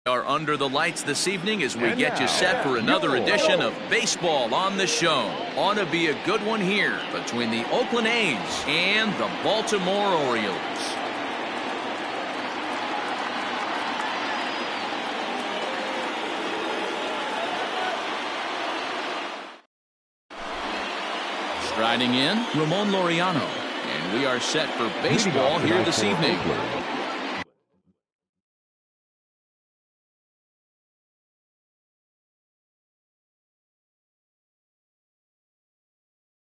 Are under the lights this evening as we get you set for another edition of Baseball on the Show. Ought to be a good one here between the Oakland A's and the Baltimore Orioles. Striding in, Ramon Laureano, and we are set for baseball here this evening.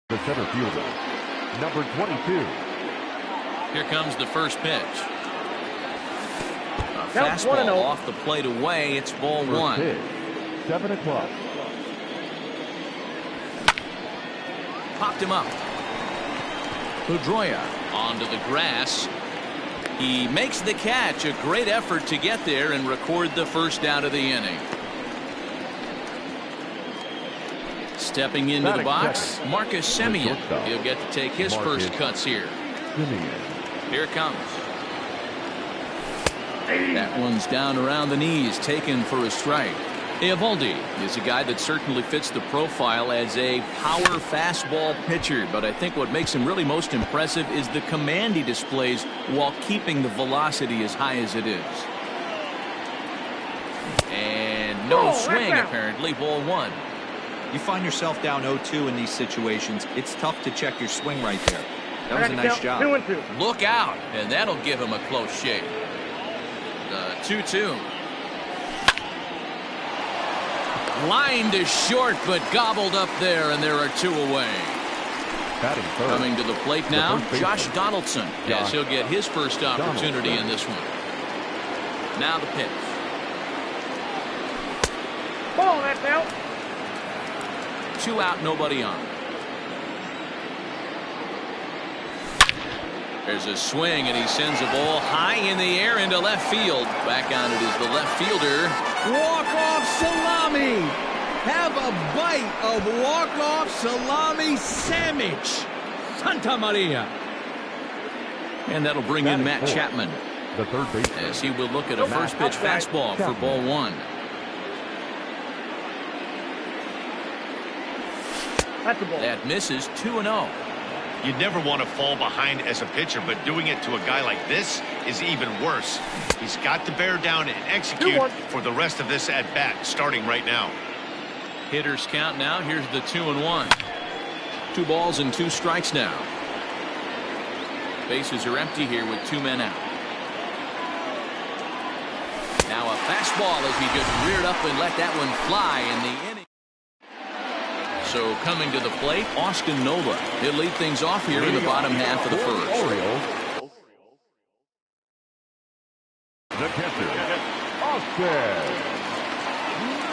The center fielder, number 22. Here comes the first pitch. A fastball off the plate away. It's ball one. Pitch, 7 o'clock. Popped him up. Pedroia onto the grass. He makes the catch. A great effort to get there and record the first out of the inning. Stepping into the box, Marcus Semien. He'll get to take his first cuts here. Here it comes. That one's down around the knees, taken for a strike. Eovaldi is a guy that certainly fits the profile as a power fastball pitcher, but I think what makes him really most impressive is the command he displays while keeping the velocity as high as it is. And no swing, apparently, ball one. You find yourself down 0-2 in these situations. It's tough to check your swing right there. That was a nice job. 2-2. Look out, and that'll give him a close shave. The 2-2. Line to short, but gobbled up there, and there are two away. Coming to the plate now, Josh Donaldson, as he'll get his first opportunity in this one. Now the pitch. Ball, that's out. 2 out, nobody on. There's a swing, and he sends a ball high in the air into left field. Back on it is the left fielder. Walk-off salami. Have a bite of walk-off salami sandwich. Santa Maria. And that'll bring in Matt Chapman. The third baseman, as he will look at a first pitch fastball for ball one. That misses. 2-0. You'd never want to fall behind as a pitcher, but doing it to a guy like this is even worse. He's got to bear down and execute for the rest of this at bat, starting right now. Hitters count now. Here's the 2-1. 2 balls and 2 strikes now. Bases are empty here with 2 men out. Now a fastball as he just reared up and let that one fly in the inning. So coming to the plate, Austin Nola. He'll lead things off here in the bottom half of the first. Orioles. The catcher, Austin.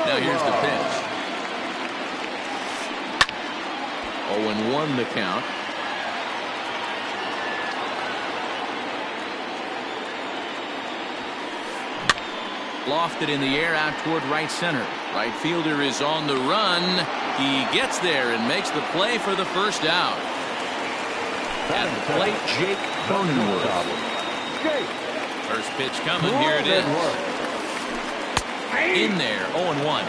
Now here's the pitch. 0-1 the count. Lofted in the air out toward right center. Right fielder is on the run. He gets there and makes the play for the first out. At the plate, Jake Cronenworth. First pitch coming. Here it is. In there, 0-1.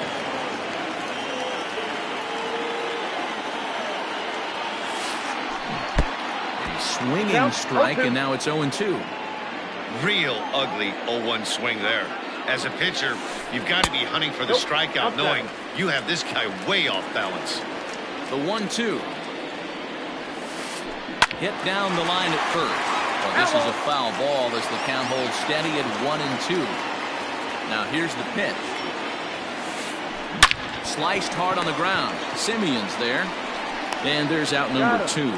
A swinging strike, and now it's 0-2. Real ugly 0-1 swing there. As a pitcher, you've got to be hunting for the strikeout, knowing you have this guy way off balance. The 1-2. Hit down the line at first. Well, this is a foul ball as the count holds steady at 1-2. Now here's the pitch. Sliced hard on the ground. Semien's there. And there's out number 2.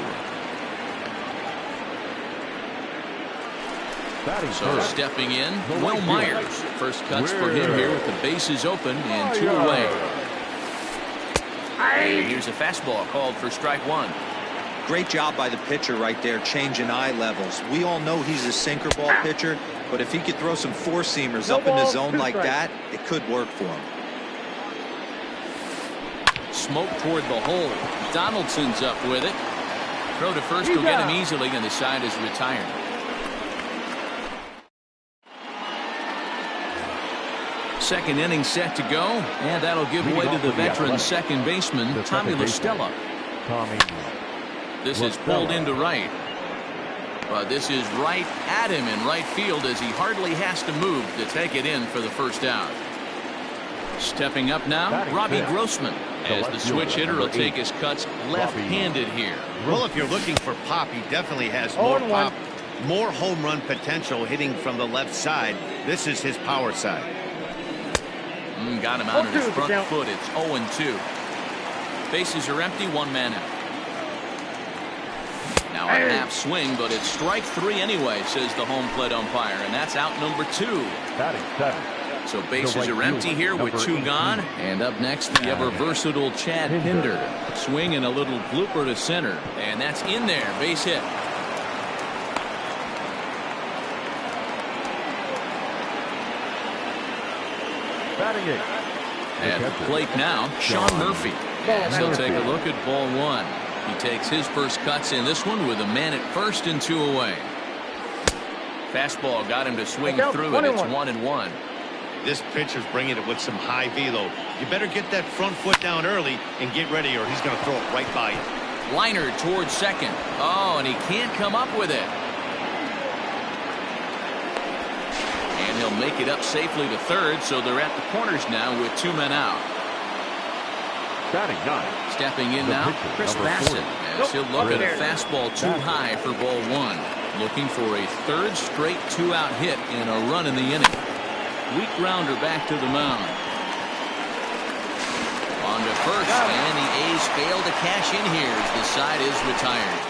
So stepping in, Will Myers. First cuts for him here with the bases open and 2 away. And here's a fastball called for strike 1. Great job by the pitcher right there, changing eye levels. We all know he's a sinker ball pitcher, but if he could throw some 4-seamers up in the zone like that, it could work for him. Smoke toward the hole. Donaldson's up with it. Throw to first will get him easily, and the side is retired. Second inning set to go, and that'll give way to the veteran second baseman, Tommy LaStella. This is pulled into right. But this is right at him in right field as he hardly has to move to take it in for the first out. Stepping up now, Robbie Grossman, as the switch hitter will take his cuts left-handed here. Well, if you're looking for pop, he definitely has more pop, more home run potential hitting from the left side. This is his power side. Got him out of his front foot. It's 0-2. Bases are empty, one man out. Now a half swing, but it's strike three anyway, says the home plate umpire, and that's out number 2. So bases are empty here with 2 gone. And up next, the ever versatile Chad Pinder. Swing and a little blooper to center, and that's in there. Base hit. At the plate now, Sean Murphy. As he'll take a look at ball 1. He takes his first cuts in this one with a man at first and 2 away. Fastball got him to swing through it. It's 1-1. This pitcher's bringing it with some high velo. You better get that front foot down early and get ready, or he's going to throw it right by you. Liner towards second. Oh, and he can't come up with it. And he'll make it up safely to third, so they're at the corners now with 2 men out. Stepping in now, Chris Bassett, as he'll look at a fastball too high for ball 1. Looking for a third straight 2-out hit and a run in the inning. Weak grounder back to the mound. On to first, and the A's fail to cash in here as the side is retired.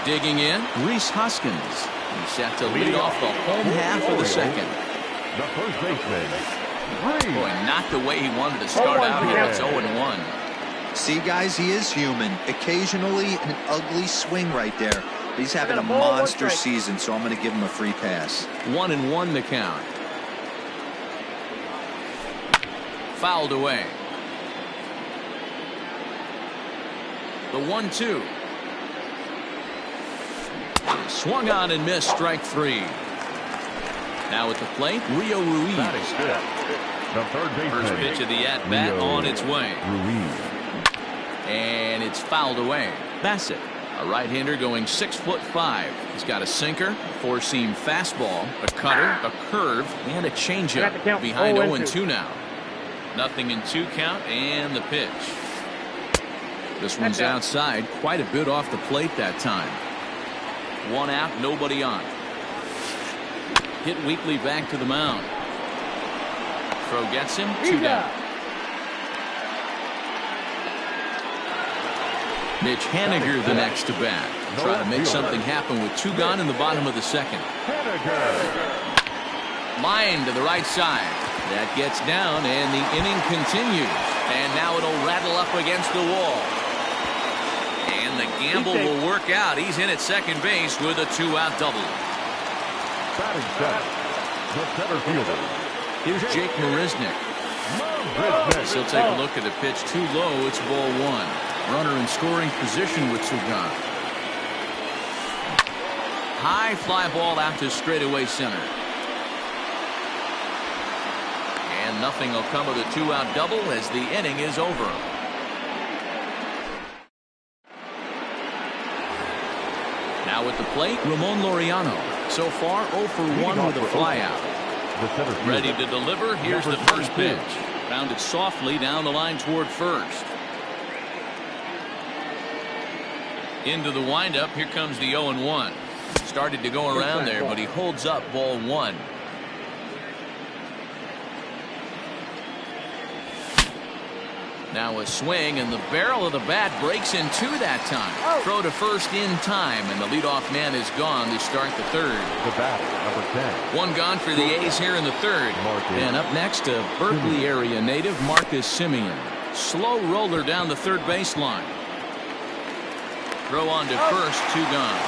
Digging in, Rhys Hoskins. He's set to lead off the home half of the second. The first baseman. Boy, not the way he wanted to start out here. It's 0-1. See, guys, he is human. Occasionally an ugly swing right there. He's having a monster season, so I'm going to give him a free pass. 1-1 the count. Fouled away. The 1-2. Swung on and missed, strike 3. Now at the plate, Rio Ruiz. The third baseman. First pitch of the at-bat on its way. Ruiz. And it's fouled away. Bassett, a right-hander going 6'5". He's got a sinker, a four-seam fastball, a cutter, a curve, and a changeup. Behind 0-2 now. Nothing in 2 count, and the pitch. This one's outside, quite a bit off the plate that time. 1 out, nobody on. Hit weakly back to the mound. Throw gets him, 2 down. Mitch Haniger the next to bat. Try to make something happen with 2 gone in the bottom of the second. Line to the right side. That gets down, and the inning continues. And now it'll rattle up against the wall. And the gamble will work out. He's in at second base with a 2-out double. Batting center, the center fielder. Here's Jake Marisnick. He'll take a look at the pitch too low. It's ball 1. Runner in scoring position with 2 gone. High fly ball out to straightaway center. And nothing will come of the 2-out double as the inning is over. Now at the plate, Ramon Laureano. So far 0 for 1 with a flyout. Ready to deliver. Here's the first pitch. Rounded softly down the line toward first. Into the windup. Here comes the 0-1. Started to go around there, but he holds up ball 1. Now a swing, and the barrel of the bat breaks in 2 that time. Throw to first in time, and the leadoff man is gone to start the third. The batter, number 10. 1 gone for the A's here in the third. And up next, a Berkeley area native, Marcus Semien. Slow roller down the third baseline. Throw on to first, 2 gone.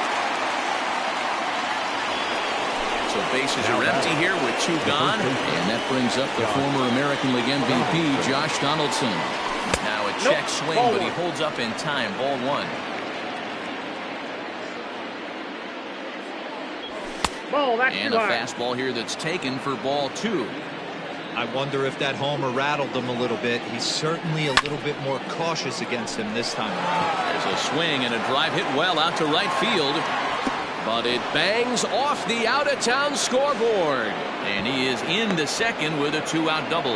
So bases are empty here with 2 gone. And that brings up the former American League MVP, Josh Donaldson. Now a check swing, but he holds up in time. Ball 1. Ball, that's And too a high. fastball here that's taken for ball 2. I wonder if that homer rattled him a little bit. He's certainly a little bit more cautious against him this time around. There's a swing and a drive hit well out to right field. But it bangs off the out-of-town scoreboard. And he is into second with a 2-out double.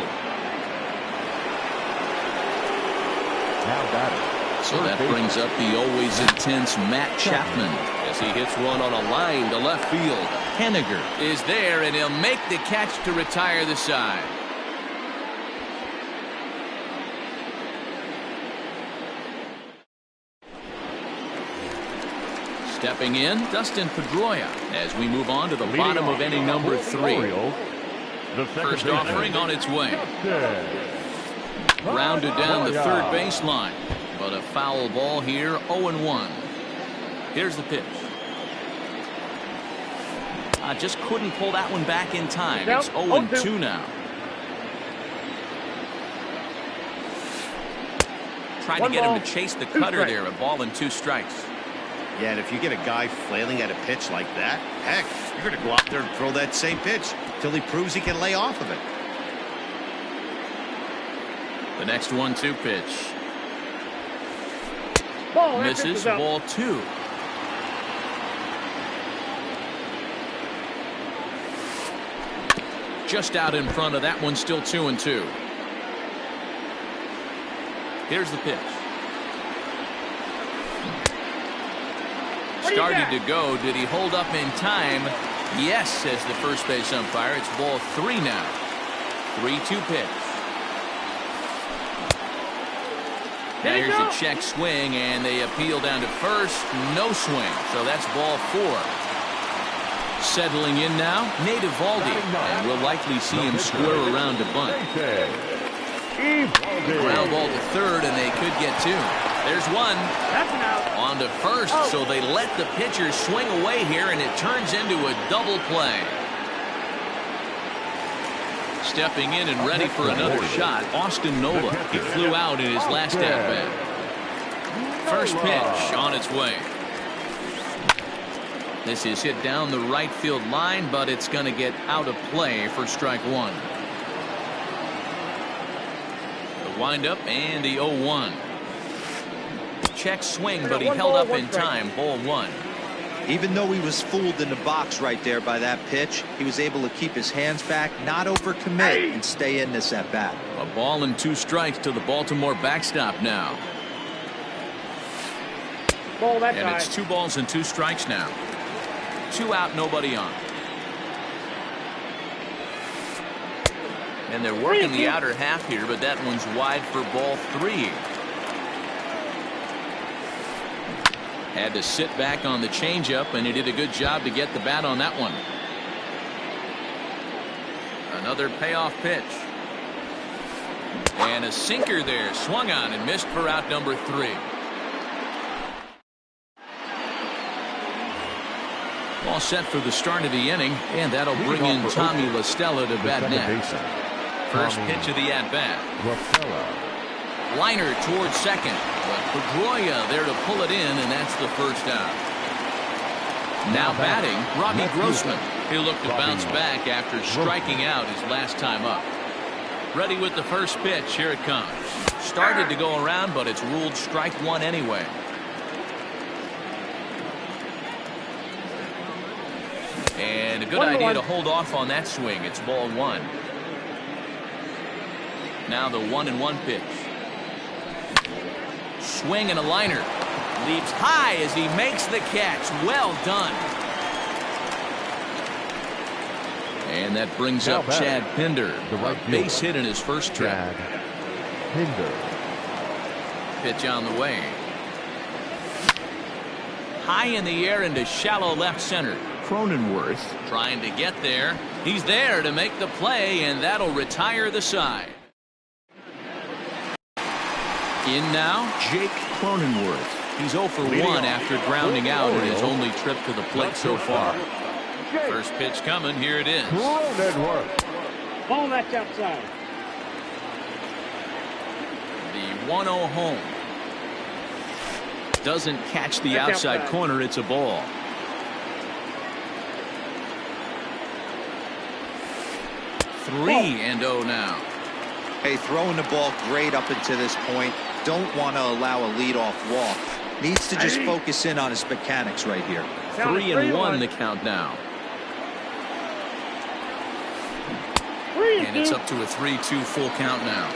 Now batting. So that brings up the always intense Matt Chapman as he hits one on a line to left field. Henniger is there, and he'll make the catch to retire the side. Stepping in, Dustin Pedroia as we move on to the bottom of inning number 3. First offering on its way. Rounded down the third baseline. But a foul ball here, 0-1. Here's the pitch. Just couldn't pull that one back in time. It's 0-2 now. Trying to get him to chase the cutter there. A ball and 2 strikes. Yeah, and if you get a guy flailing at a pitch like that, heck, you're going to go out there and throw that same pitch till he proves he can lay off of it. The next 1-2 pitch. Ball, that Misses, pitch is out. ball 2. Just out in front of that one, still 2-2. Here's the pitch. Started to go. Did he hold up in time? Yes, says the first base umpire. It's ball 3 now. 3-2 pitch. Now here's a check swing, and they appeal down to first. No swing, so that's ball 4. Settling in now, Nate Eovaldi, and we'll likely see him square around to bunt. Ground ball to third, and they could get 2. There's one. That's an out. On to first, so they let the pitcher swing away here, and it turns into a double play. Stepping in and ready for another shot, Austin Nola. He flew out in his last at-bat. First pitch on its way. This is hit down the right field line, but it's going to get out of play for strike 1. The windup and the 0-1. Check swing, but he held up in time. Ball 1. Even though he was fooled in the box right there by that pitch, he was able to keep his hands back, not overcommit, and stay in this at bat. A ball and 2 strikes to the Baltimore backstop now. Ball, that's And high. it's 2 balls and 2 strikes now. 2 out, nobody on. And they're working the outer half here, but that one's wide for ball 3. Had to sit back on the changeup, and he did a good job to get the bat on that one. Another payoff pitch. And a sinker there, swung on and missed for out number 3. All set for the start of the inning, and that'll bring in Tommy La Stella to bat next. First pitch of the at-bat. Liner towards second, but Pedroia there to pull it in, and that's the first out. Now batting, Robbie Grossman. He'll look to bounce back after striking out his last time up. Ready with the first pitch. Here it comes. Started to go around, but it's ruled strike 1 anyway. And a good idea to hold off on that swing. It's ball 1. Now the 1-1 pitch. Swing and a liner. Leaps high as he makes the catch. Well done. And that brings up Chad Pinder. A base hit in his first trip. Pitch on the way. High in the air into shallow left center. Cronenworth trying to get there. He's there to make the play, and that'll retire the side. In now, Jake Cronenworth. He's 0 for 1 after grounding out in his only trip to the plate so far. First pitch coming. Here it is. Ball, that's outside. The 1-0 home. Doesn't catch the outside corner. It's a ball. 3-0 now. Hey, throwing the ball great up until this point. Don't want to allow a leadoff walk. Needs to just focus in on his mechanics right here. 3-1 the count now. And it's up to a 3-2 full count now.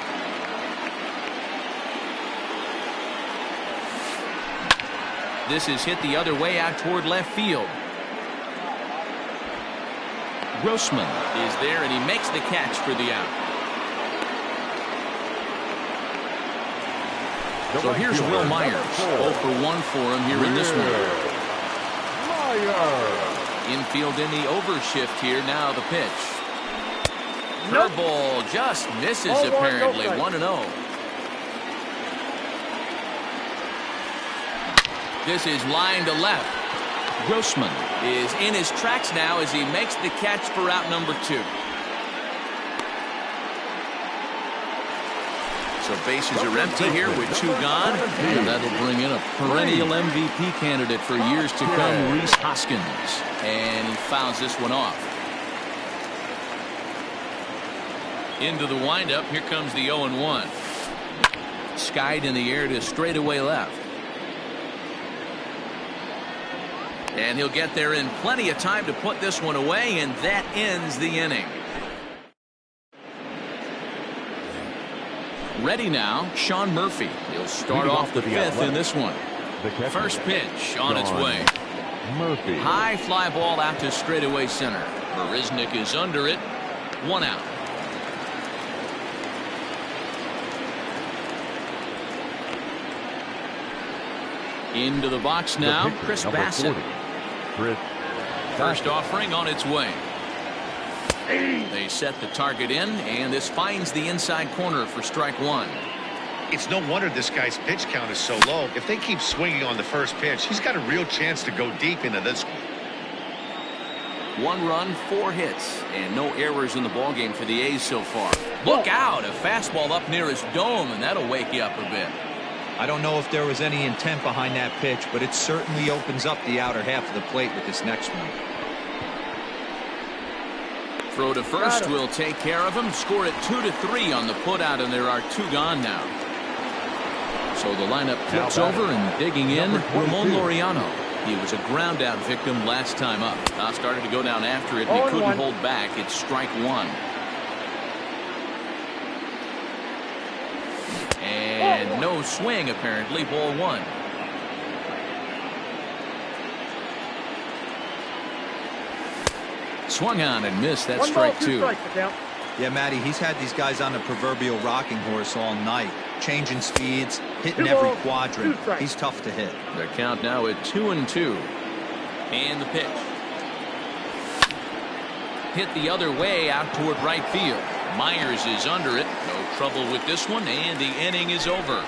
This is hit the other way out toward left field. Grossman is there, and he makes the catch for the out. So here's Will Myers. 0 for 1 for him here in this one. Infield in the overshift here. Now the pitch. Curveball just misses apparently. 1-0. This is line to left. Grossman is in his tracks now as he makes the catch for out number 2. So bases are empty here with 2 gone. And that'll bring in a perennial MVP candidate for years to come, Rhys Hoskins. And he fouls this one off. Into the windup. Here comes the 0-1. Skied in the air to straightaway left. And he'll get there in plenty of time to put this one away, and that ends the inning. Ready now, Sean Murphy. He'll start off the 5th in this one. First pitch on its way. Murphy. High fly ball out to straightaway center. Marisnick is under it. 1 out. Into the box now, Chris Bassett. First offering on its way. They set the target in, and this finds the inside corner for strike 1. It's no wonder this guy's pitch count is so low. If they keep swinging on the first pitch, he's got a real chance to go deep into this one. 1 run, 4 hits, and no errors in the ballgame for the A's so far. Look out, a fastball up near his dome, and that'll wake you up a bit. I don't know if there was any intent behind that pitch, but it certainly opens up the outer half of the plate with this next one. Throw to first will take care of him. Score it 2-3 on the putout, and there are 2 gone now. So the lineup flips over, and digging in, Ramon Laureano. He was a ground out victim last time up. Now started to go down after it, and he couldn't hold back. It's strike 1. And no swing, apparently. Ball 1. Swung on and missed. That's strike 2. Yeah, Matty, he's had these guys on the proverbial rocking horse all night. Changing speeds, hitting every quadrant. He's tough to hit. The count now at 2-2. And the pitch. Hit the other way out toward right field. Myers is under it. No trouble with this one, and the inning is over.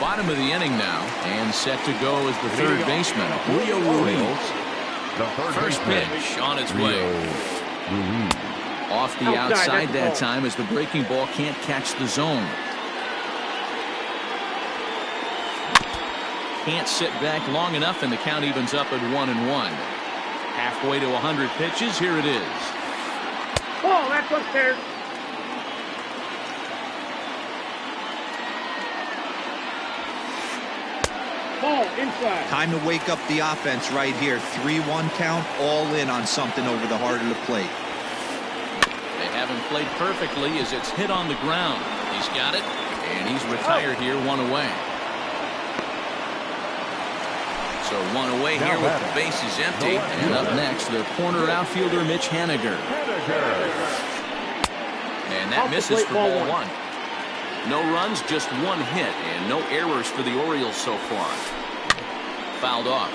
Bottom of the inning now, and set to go is the third baseman, Julio Ruiz. First pitch on its way. Off the outside that time as the breaking ball can't catch the zone. Can't sit back long enough, and the count evens up at 1-1. Halfway to 100 pitches. Here it is. Oh, that's upstairs. Ball inside. Time to wake up the offense right here. 3-1 count, all in on something over the heart of the plate. They haven't played perfectly as it's hit on the ground. He's got it, and he's retired here, 1 away. So 1 away here with the bases empty. And up next, the corner outfielder, Mitch Haniger. And that misses for ball 1. No runs, just 1 hit, and no errors for the Orioles so far. Fouled off.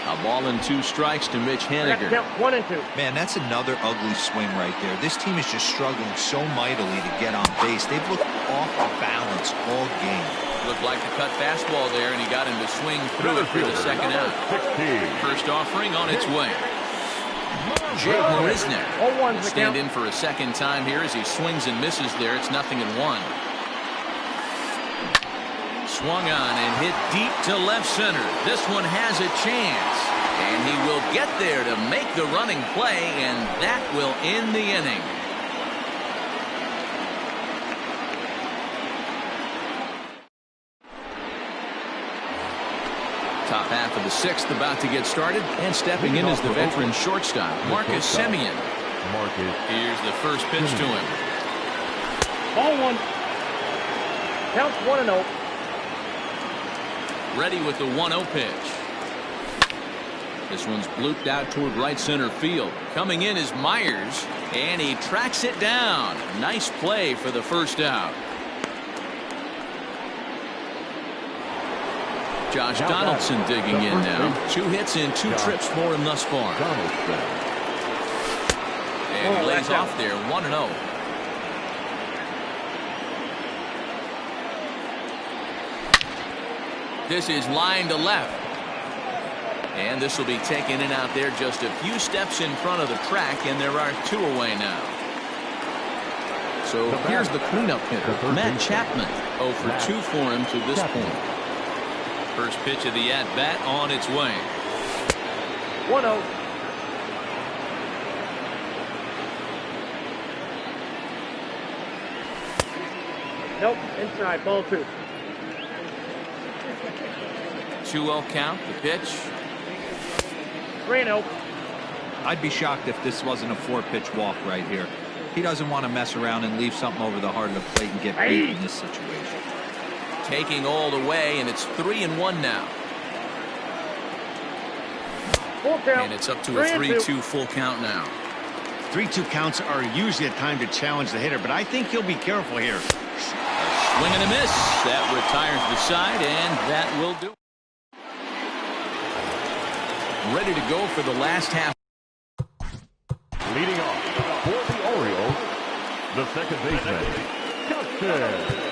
A ball and 2 strikes to Mitch Haniger. 1 and 2. Man, that's another ugly swing right there. This team is just struggling so mightily to get on base. They've looked off balance all game. Looked like a cut fastball there, and he got him to swing through it for the second out. First offering on its way. Jake Marisnick will stand in for a second time here as he swings and misses there. It's 0-1. swung on and hit deep to left center. This one has a chance, and he will get there to make the running play, and that will end the inning. Top half of the sixth about to get started, and stepping in is the veteran shortstop, Marcus Semien. Here's the first pitch to him. Ball one. Counts 1-0. Ready with the 1-0 pitch. This one's blooped out toward right center field. Coming in is Myers, and he tracks it down. Nice play for the first out. Josh Donaldson digging in now. 2 hits and 2 trips for him thus far. And he lays off there, 1-0. This is line to left. And this will be taken in out there just a few steps in front of the track, and there are 2 away now. So here's the cleanup hitter, Matt Chapman. 0 for 2 for him to this point. First pitch of the at-bat on its way. 1-0. Nope, inside, ball 2. 2-0 count, the pitch. 3-0. I'd be shocked if this wasn't a 4-pitch walk right here. He doesn't want to mess around and leave something over the heart of the plate and get beat in this situation. Taking all the way, and it's 3-1 now. Full count. And it's up to a 3-2 full count now. 3-2 counts are usually a time to challenge the hitter, but I think he'll be careful here. Swing and a miss. That retires the side, and that will do it. Ready to go for the last half. Leading off for the Orioles, the second baseman, Justin.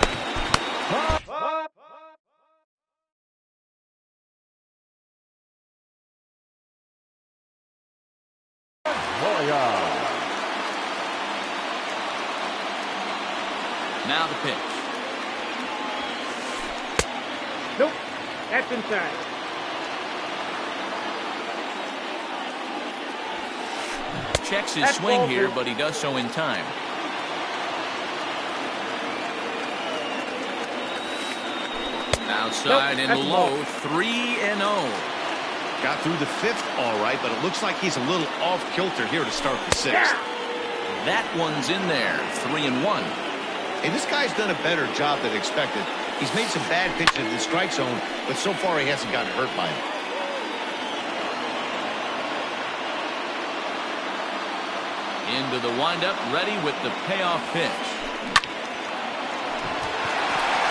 Now the pitch. Nope, that's inside. Checks his swing here, but he does so in time. Outside and low, 3-0. Got through the 5th all right, but it looks like he's a little off kilter here to start the 6th. That one's in there, 3-1. Hey, this guy's done a better job than expected. He's made some bad pitches in the strike zone, but so far he hasn't gotten hurt by it. Into the windup, ready with the payoff pitch.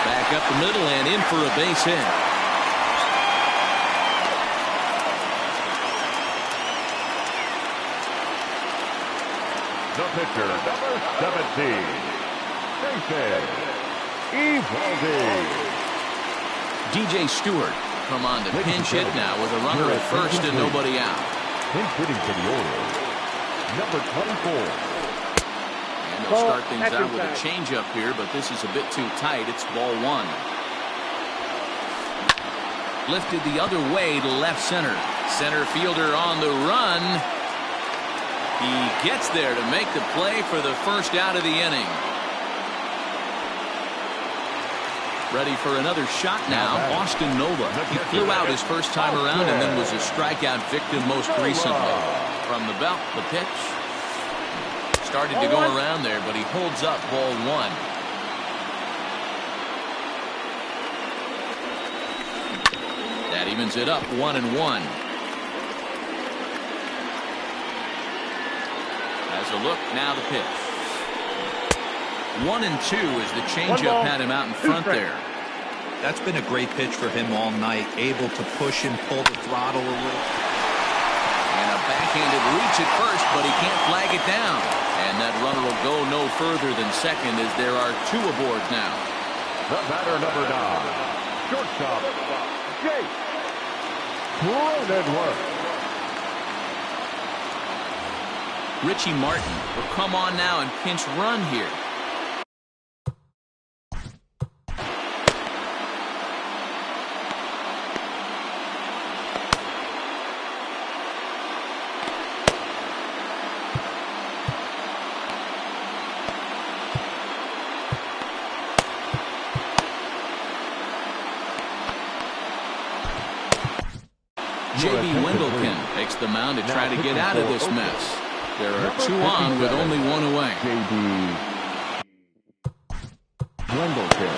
Back up the middle and in for a base hit. The pitcher, number 17, Jason Evaldi. DJ Stewart come on to pinch hit now with a runner at first and nobody out. Pinch hitting for the Orioles, number 24. And they'll start things out with a changeup here, but this is a bit too tight. It's ball 1. Lifted the other way to left center. Center fielder on the run. He gets there to make the play for the first out of the inning. Ready for another shot now, Austin Nova. He flew out his first time around and then was a strikeout victim most recently. From the belt, the pitch. Started to go around there, but he holds up ball 1. That evens it up 1-1. As a look, now the pitch. 1-2 as the changeup had him out in front there. That's been a great pitch for him all night, able to push and pull the throttle a little. And a backhanded reach at first, but he can't flag it down. And that runner will go no further than second as there are 2 aboard now. The batter, number 9, shortstop, Jake Cronenworth. Richie Martin will come on now and pinch run here. J.B. Wendlekin takes the mound to try to get out of this mess. There are 2 on with only 1 away. J.B. Wendlekin.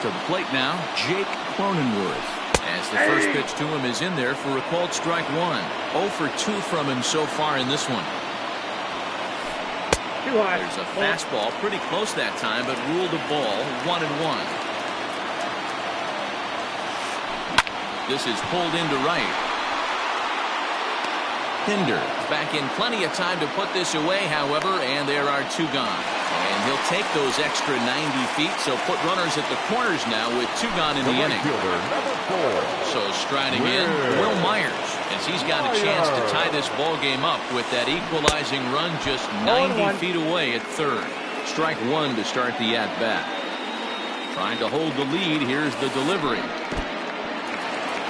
To the plate now, Jake Cronenworth. As the first pitch to him is in there for a called strike 1. 0 for 2 from him so far in this one. Too high. There's a fastball pretty close that time, but ruled a ball 1-1. This is pulled into right. Pinder back in plenty of time to put this away, however, and there are 2 gone. And he'll take those extra 90 feet, so put runners at the corners now with 2 gone in the inning. So striding in, Will Myers, as he's got a chance to tie this ball game up with that equalizing run just 90 feet away at third. Strike 1 to start the at-bat. Trying to hold the lead, here's the delivery.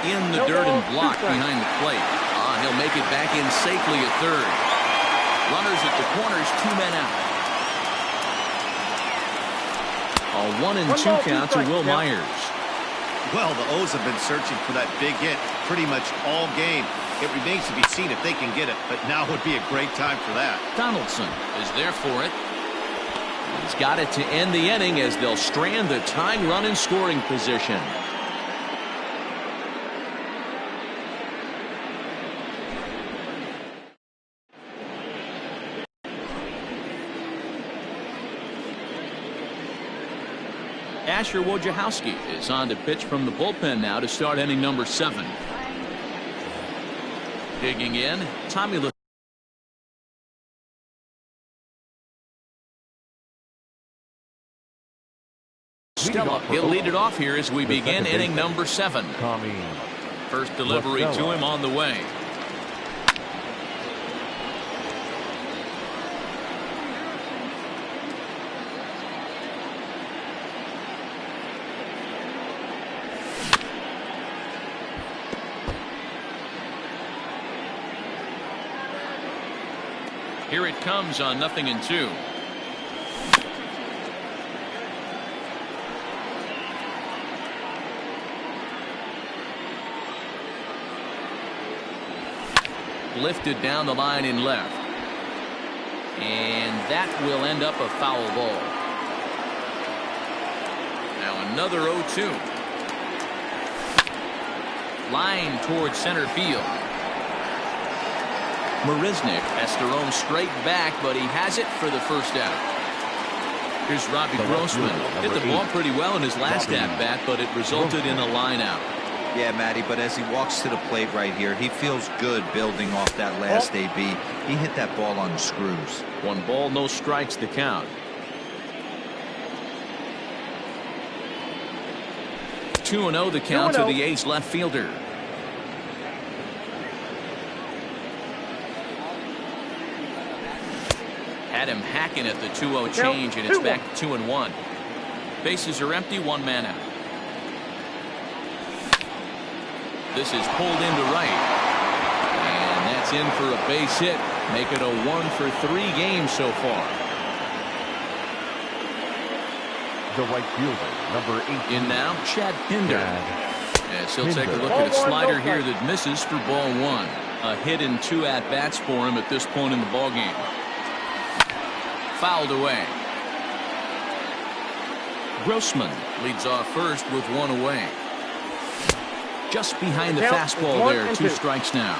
In the dirt and blocked behind the plate. He'll make it back in safely at third. Runners at the corners, 2 men out. A 1-2 count to Will Myers. Well, the O's have been searching for that big hit pretty much all game. It remains to be seen if they can get it, but now would be a great time for that. Donaldson is there for it. He's got it to end the inning as they'll strand the tying run in scoring position. Asher Wojciechowski is on to pitch from the bullpen now to start inning number 7. Digging in, Tommy Stella. He'll lead it off here as we begin inning number 7. First delivery to him on the way. Here it comes on 0-2. Lifted down the line in left. And that will end up a foul ball. Now another 0-2. Line towards center field. Marisnick has to roam straight back, but he has it for the first out. Here's Robbie Grossman. Hit the ball pretty well in his last at-bat, but it resulted in a line out. Yeah, Matty, but as he walks to the plate right here, he feels good building off that last AB. He hit that ball on the screws. 1 ball, no strikes to count. 2-0 the count to the A's left fielder. Had him hacking at the 2-0 change, and it's back to 2-1. Bases are empty, 1 man out. This is pulled into right. And that's in for a base hit. Make it a 1 for 3 games so far. The right fielder, number 8. In now, Chad Pinder. Yes, he'll take a look at a slider here that misses for ball 1. A hit in 2 at-bats for him at this point in the ballgame. Fouled away. Grossman leads off first with 1 away. Just behind the fastball there. 2 strikes now.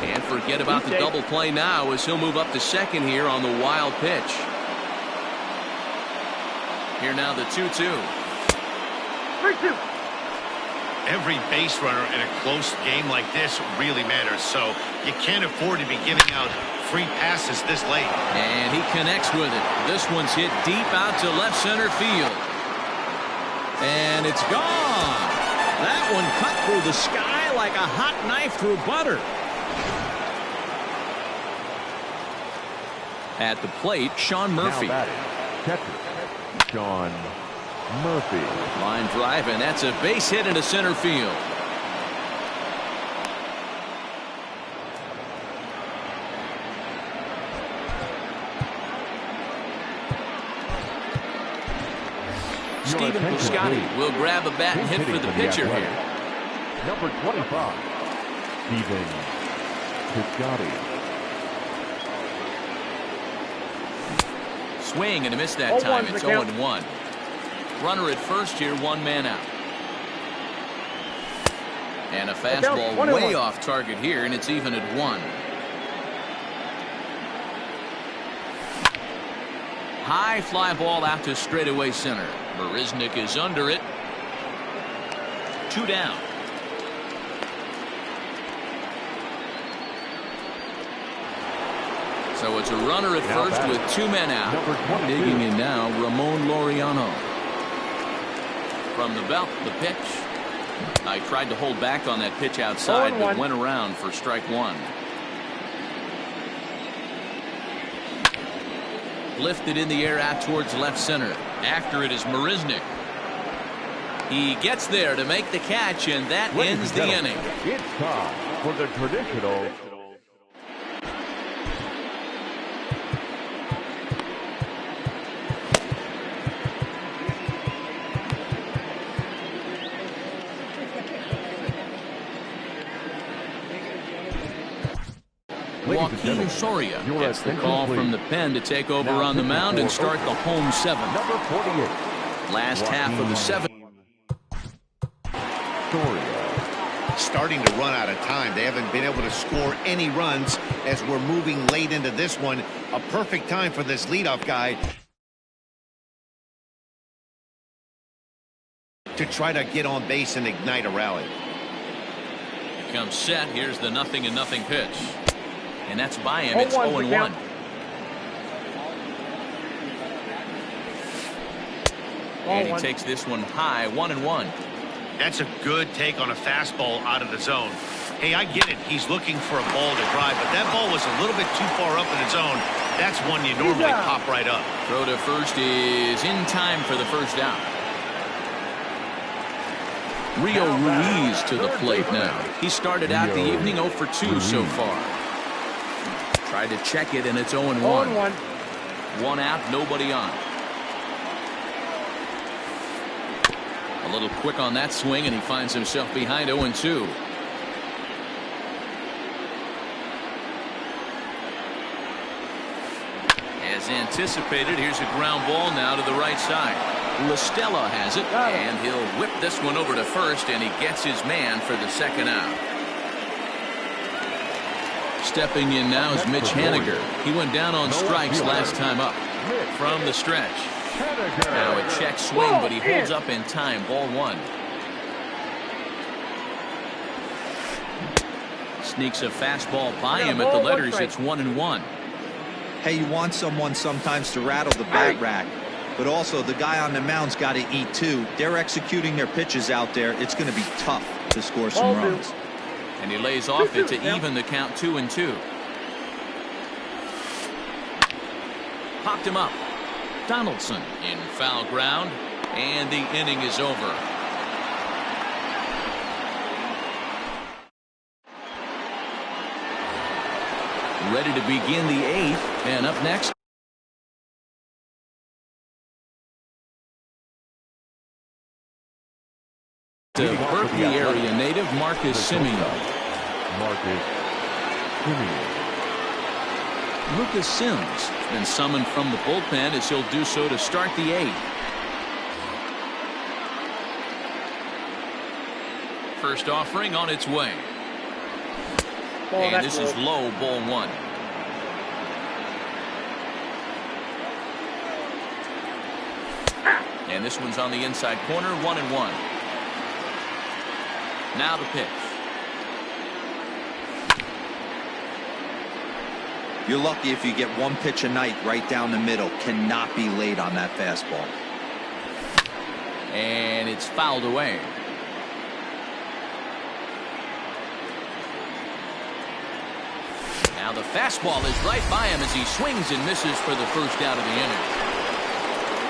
Can't forget about the double play now as he'll move up to second here on the wild pitch. Here now the 2-2. 3-2. Every base runner in a close game like this really matters, so you can't afford to be giving out free passes this late. And he connects with it. This one's hit deep out to left center field. And it's gone. That one cut through the sky like a hot knife through butter. At the plate, Sean Murphy. Now batting, catcher, Sean Murphy. Line drive, and that's a base hit into center field. Stephen Piscotty will grab a bat and hit for the pitcher here. Number 25, Stephen Piscotty. Swing and a miss that time. It's 0-1. Runner at first here, one man out. And a fastball way off target here, and it's even at 1. High fly ball out to straightaway center. Marisnick is under it. 2 down. So it's a runner at first with 2 men out. Digging in now, Ramon Laureano. From the belt, the pitch. I tried to hold back on that pitch outside, but went around for strike 1. Lifted in the air out towards left center. After it is Marisnick. He gets there to make the catch, and that ends the inning. It's time for the traditional Joaquin Soria gets the call from the pen to take over on the mound and start the home 7. Number 48. Last half of the 7th. Soria. Starting to run out of time. They haven't been able to score any runs as we're moving late into this one. A perfect time for this leadoff guy to try to get on base and ignite a rally. Comes set. Here's the 0-0 pitch. And that's by him. It's 0-1. And he takes this one high, 1-1. That's a good take on a fastball out of the zone. Hey, I get it. He's looking for a ball to drive, but that ball was a little bit too far up in the zone. That's one you normally pop right up. Throw to first is in time for the first out. Rio Ruiz to the plate now. He started out the evening 0 for 2 so far. Tried to check it, and it's 0-1. 1 out, nobody on. A little quick on that swing, and he finds himself behind 0-2. As anticipated, here's a ground ball now to the right side. LaStella has it, and he'll whip this one over to first, and he gets his man for the second out. Stepping in now is Mitch Haniger. He went down on strikes last time up. From the stretch. Now a check swing, but he holds up in time. Ball 1. Sneaks a fastball by him at the letters. It's 1-1. Hey, you want someone sometimes to rattle the bat rack, but also the guy on the mound's got to eat too. They're executing their pitches out there. It's going to be tough to score some runs. And he lays off it to even the count 2-2. Popped him up. Donaldson in foul ground, and the inning is over. Ready to begin the 8th, and up next, to Berkeley area native Marcus Semien. Lucas Sims has been summoned from the bullpen as he'll do so to start the 8th. First offering on its way. And this is low, ball 1. And this one's on the inside corner, 1-1. Now the pitch. You're lucky if you get one pitch a night right down the middle. Cannot be late on that fastball. And it's fouled away. Now the fastball is right by him as he swings and misses for the first out of the inning.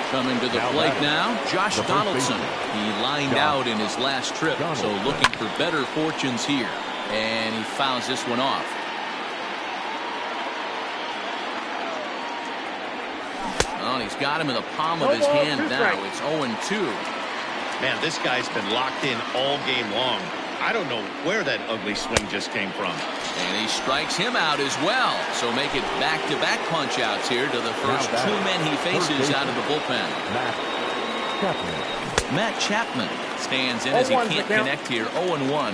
Coming to the plate now, Josh Donaldson. He lined out in his last trip, so looking for better fortunes here. And he fouls this one off. Well, he's got him in the palm of his hand now. It's 0-2. Man, this guy's been locked in all game long. I don't know where that ugly swing just came from. And he strikes him out as well. So make it back-to-back punch-outs here to the first two men he faces out of the bullpen. Matt Chapman stands in as he can't connect here. 0-1.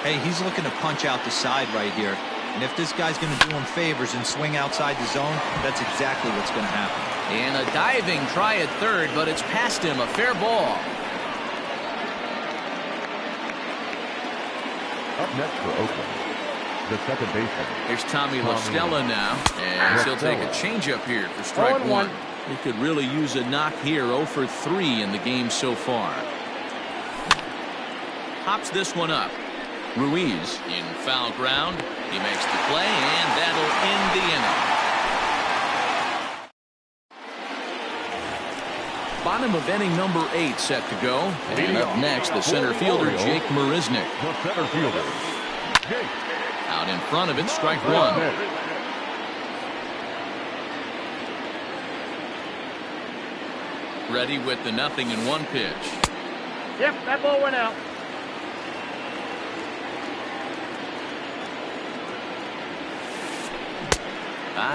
Hey, he's looking to punch out the side right here. And if this guy's going to do him favors and swing outside the zone, that's exactly what's going to happen. And a diving try at third, but it's past him. A fair ball. Up next for Oakland, the second baseman. Here's Tommy La Stella now, and he'll take a changeup here for strike one. He could really use a knock here. 0 for 3 in the game so far. Hops this one up. Ruiz in foul ground. He makes the play, and that'll end the inning. Bottom of inning number 8 set to go. And up next, the center fielder, Jake Marisnick. The center fielder, Jake. Out in front of it, strike one. Ready with the 0-1 pitch. Yep, that ball went out.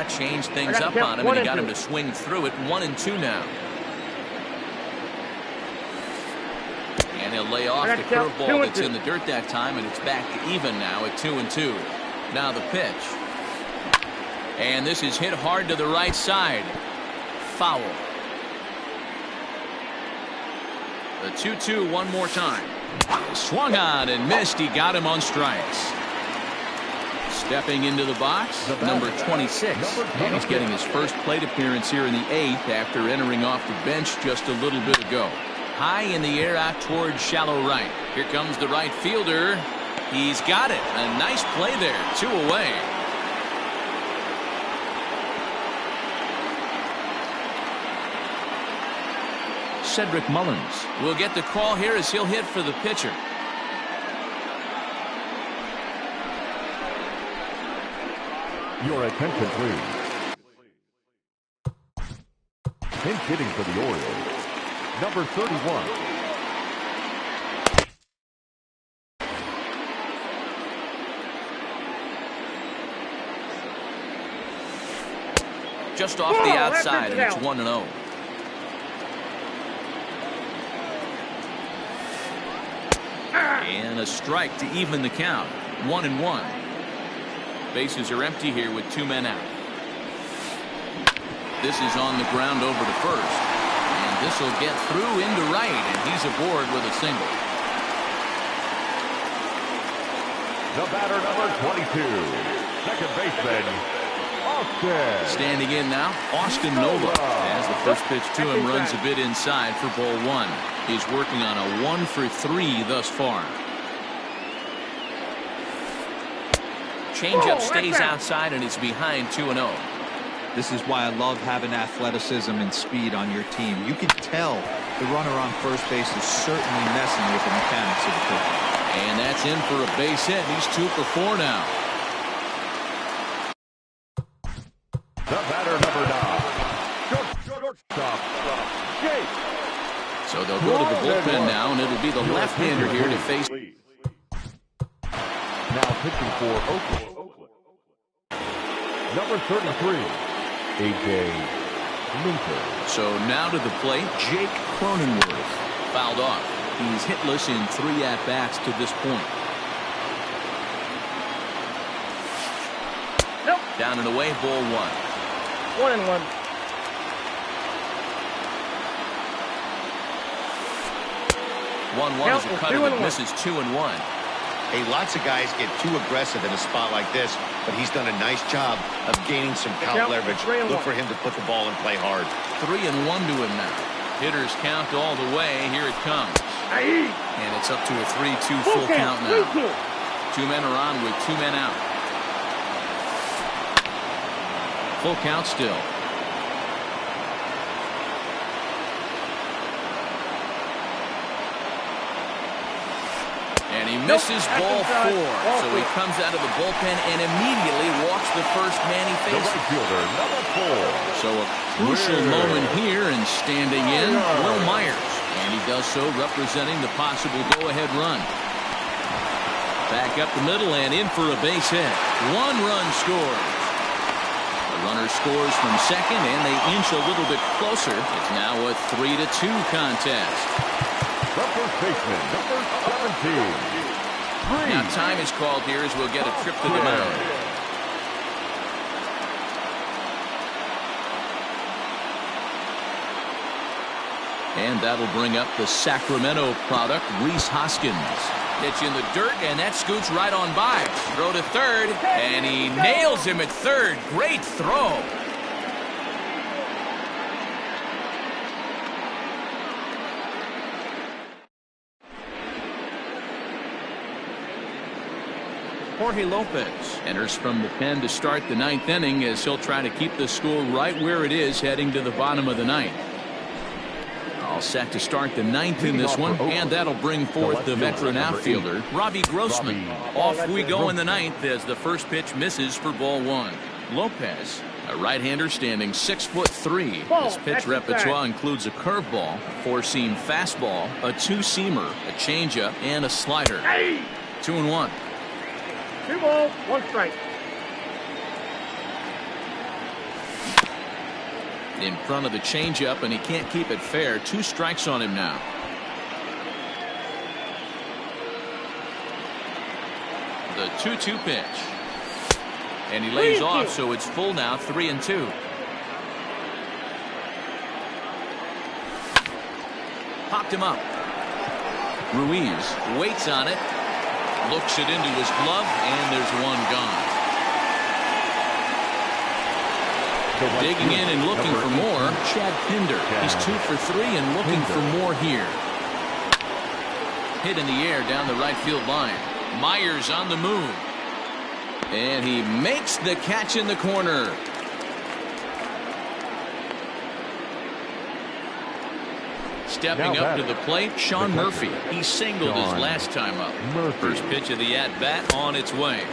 Changed things up on him, and he got him to swing through it. 1-2 now. And he'll lay off the curveball that's in the dirt that time, and it's back to even now at 2-2. Now the pitch. And this is hit hard to the right side. Foul. The 2-2 one more time. Swung on and missed. He got him on strikes. Stepping into the box, number 26. And he's getting his first plate appearance here in the 8th after entering off the bench just a little bit ago. High in the air out towards shallow right. Here comes the right fielder. He's got it. A nice play there. 2 away. Cedric Mullins will get the call here as he'll hit for the pitcher. Your attention, please. Pinch hitting for the Orioles, number 31. Just off the outside, and it's 1-0. And a strike to even the count. 1-1. Bases are empty here with 2 men out. This is on the ground over to first. And this will get through into right, and he's aboard with a single. The batter, number 22. Second baseman, Austin. Standing in now, Austin Nova. As the first pitch to him runs a bit inside for ball 1. He's working on a 1 for 3 thus far. Changeup stays outside, and it's behind 2-0. This is why I love having athleticism and speed on your team. You can tell the runner on first base is certainly messing with the mechanics of the pitch. And that's in for a base hit. He's 2 for 4 now. The batter, number 9. Shortstop, Jake. So they'll go to the bullpen now, and it'll be the left-hander here to face. Now pitching for Oakland, number 33, A.J. Minter. So now to the plate, Jake Cronenworth. Fouled off. He's hitless in 3 at-bats to this point. Nope. Down and away, ball 1. 1-1. 1-1 is a cutter that misses 2-1. Hey, lots of guys get too aggressive in a spot like this, but he's done a nice job of gaining some count leverage. Look for him to put the ball and play hard. 3-1 to him now. Hitters count all the way. Here it comes. And it's up to a 3-2 full count now. 2 men are on with 2 men out. Full count still. And he misses ball 4. So he comes out of the bullpen and immediately walks the first man he The faces. right fielder, number 4. So a crucial moment here, and standing in, Will Myers. And he does so representing the possible go-ahead run. Back up the middle and in for a base hit. 1 run scores. The runner scores from second, and they inch a little bit closer. It's now a 3-2 contest. The first baseman, number 17. Now time is called here as we'll get a trip to the mound. And that'll bring up the Sacramento product, Rhys Hoskins. Pitch in the dirt, and that scoots right on by. Throw to third, and he nails him at third. Great throw. Jorge Lopez enters from the pen to start the 9th inning as he'll try to keep the score right where it is heading to the bottom of the 9th. All set to start the 9th in this one, and that'll bring forth the veteran outfielder, Robbie Grossman. Off we go in the 9th as the first pitch misses for ball 1. Lopez, a right-hander standing 6'3". His pitch repertoire includes a curveball, a 4-seam fastball, a 2-seamer, a changeup, and a slider. 2-1. 2 balls, 1 strike. In front of the changeup, and he can't keep it fair. 2 strikes on him now. The 2-2 pitch. And he lays off, so it's full now, 3-2. Popped him up. Ruiz waits on it. Looks it into his glove, and there's 1 gone. Digging in and looking for more, Chad Pinder. He's 2 for 3 and looking for more here. Hit in the air down the right field line. Myers on the move. And he makes the catch in the corner. Stepping up to the plate, Sean Murphy. He singled his last time up. First pitch of the at-bat on its way.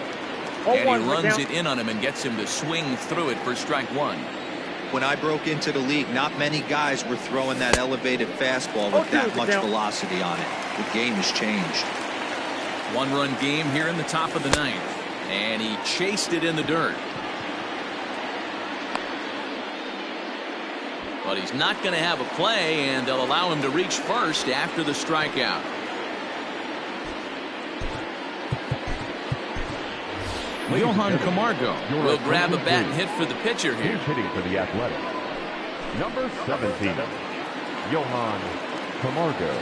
And he runs it in on him and gets him to swing through it for strike 1. When I broke into the league, not many guys were throwing that elevated fastball with that much velocity on it. The game has changed. 1-run game here in the top of the 9th. And he chased it in the dirt. But he's not going to have a play, and they'll allow him to reach first after the strikeout. Johan Camargo will grab a bat and hit for the pitcher here. He's hitting for the Athletic. Number 17, Johan Camargo.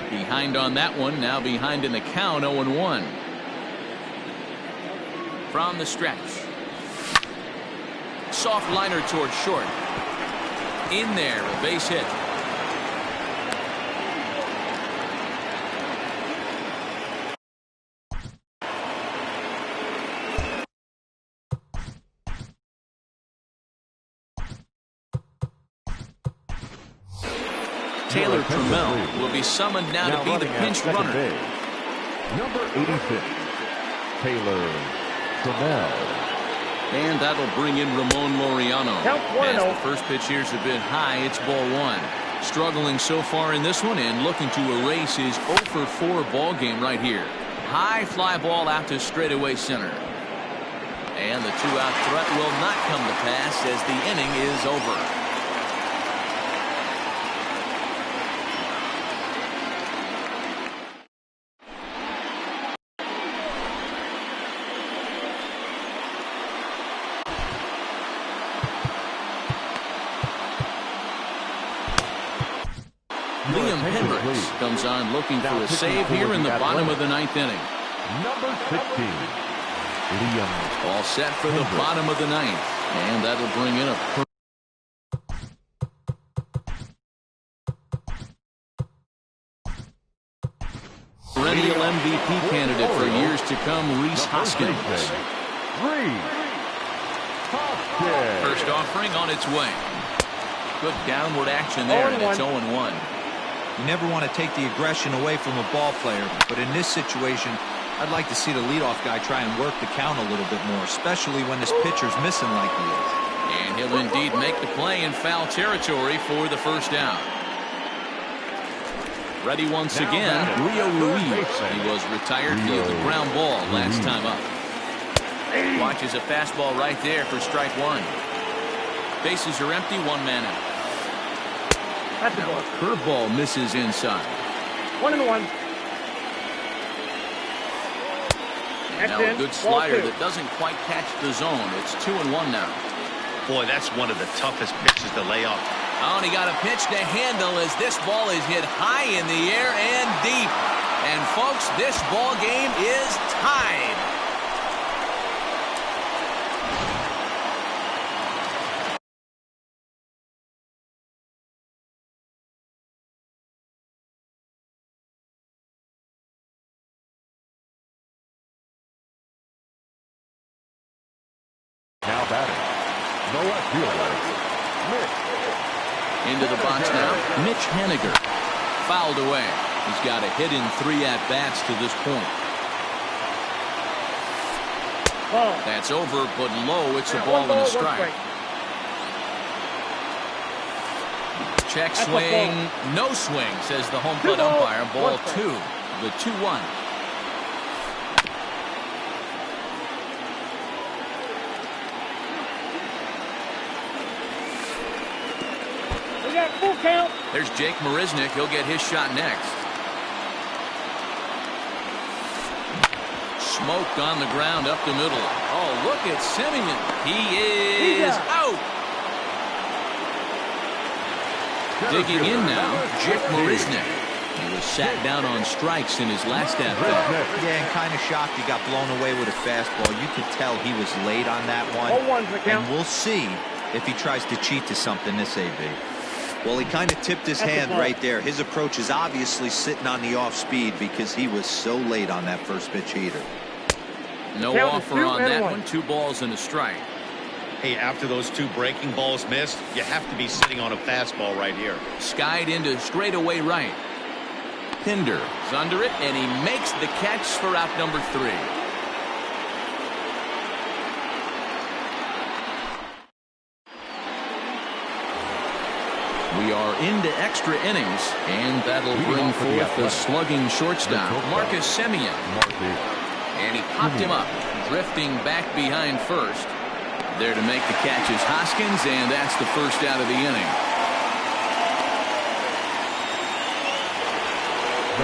Behind on that one, now behind in the count, 0-1. From the stretch. Soft liner towards short. In there, a base hit. Taylor Trammell will be summoned now to be the pinch runner. Number 86, Taylor Trammell. And that'll bring in Ramon Laureano. As the first pitch here's a bit high, it's ball 1. Struggling so far in this one and looking to erase his 0-for-4 ball game right here. High fly ball out to straightaway center. And the 2-out threat will not come to pass as the inning is over. Comes on looking for a save here in the bottom of the 9th inning. Number 16, Liam. All set for the bottom of the 9th. And that'll bring in a perennial MVP candidate for years to come, Rhys Hoskins. First offering on its way. Good downward action there, and it's 0-1. You never want to take the aggression away from a ball player, but in this situation, I'd like to see the leadoff guy try and work the count a little bit more, especially when this pitcher's missing like he is. And he'll indeed make the play in foul territory for the first down. Ready once again, Rio Ruiz. He was retired via the ground ball last time up. Watches a fastball right there for strike one. Bases are empty, one man out. Now a curveball misses inside. 1-1. Now a good slider that doesn't quite catch the zone. It's 2-1 now. Boy, that's one of the toughest pitches to lay off. Oh, and he got a pitch to handle as this ball is hit high in the air and deep. And folks, this ball game is tied. Now batting, the left fielder, Mitch. Into the box now, Mitch Haniger. Fouled away. He's got a hit in 3 at-bats to this point. That's over, but low. It's a ball and a strike. Check swing, no swing, says the home plate umpire. Ball 2, the 2-1. Full count. There's Jake Marisnick. He'll get his shot next. Smoked on the ground up the middle. Oh, look at Semien. He is out. Digging in now, Jake Marisnick. He was sat down on strikes in his last at-bat. Yeah, and kind of shocked he got blown away with a fastball. You could tell he was late on that one. And we'll see if he tries to cheat to something this AB. Well, he kind of tipped his hand right there. His approach is obviously sitting on the off speed because he was so late on that first pitch heater. No offer on that one. 2 balls and a strike. Hey, after those 2 breaking balls missed, you have to be sitting on a fastball right here. Skied into straightaway right. Pinder is under it, and he makes the catch for out number 3. We are into extra innings, and that'll bring forth the slugging shortstop, Marcus Semien. And he popped him up, drifting back behind first. There to make the catch is Hoskins, and that's the first out of the inning.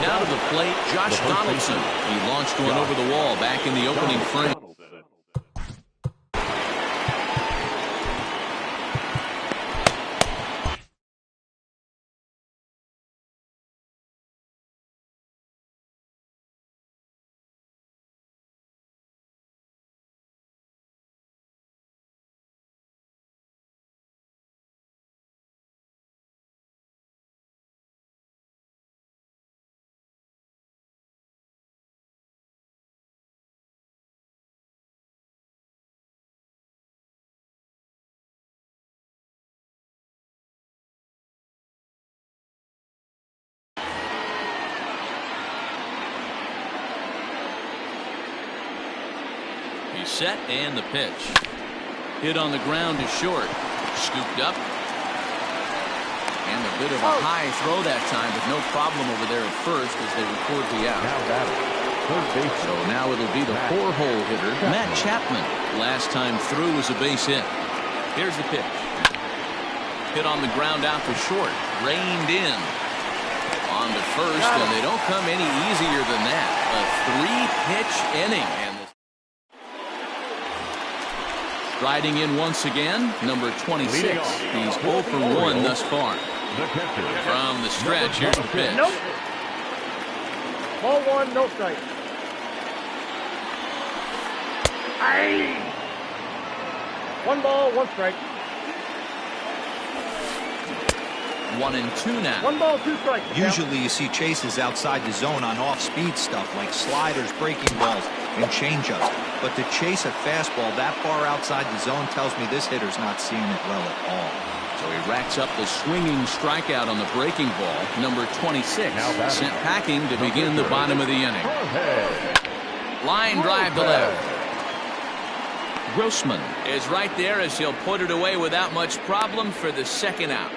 Now to the plate, Josh Donaldson. He launched one over the wall back in the opening frame. He's set, and the pitch. Hit on the ground is short. Scooped up. And a bit of a high throw that time, but no problem over there at first as they record the out. So now it'll be the 4-hole hitter, Matt Chapman. Last time through was a base hit. Here's the pitch. Hit on the ground out to short. Reined in. On to first, and they don't come any easier than that. A 3-pitch inning. And riding in once again, number 26. He's 0 for 1 thus far. From the stretch, here's the pitch. Nope. Ball 1, no strike. Aye. 1 ball, 1 strike. 1-2 now. 1 ball, 2 strikes. Usually you see chases outside the zone on off-speed stuff like sliders, breaking balls, and changeups. But to chase a fastball that far outside the zone tells me this hitter's not seeing it well at all. So he racks up the swinging strikeout on the breaking ball. Number 26 sent packing to begin the bottom of the inning. Line drive to left. Grossman is right there as he'll put it away without much problem for the second out.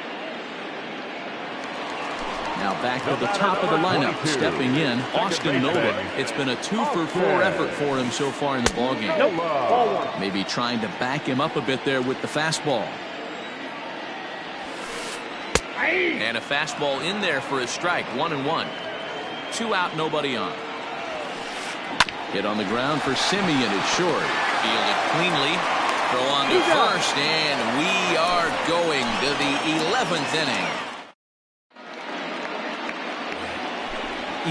Now back to the top of the lineup, stepping in, Austin Nola. It's been a 2-for-4 effort for him so far in the ballgame. Maybe trying to back him up a bit there with the fastball. And a fastball in there for a strike, 1-1. 2 out, nobody on. Hit on the ground for Simeon. It's short. Fielded cleanly. Throw on to first, and we are going to the 11th inning.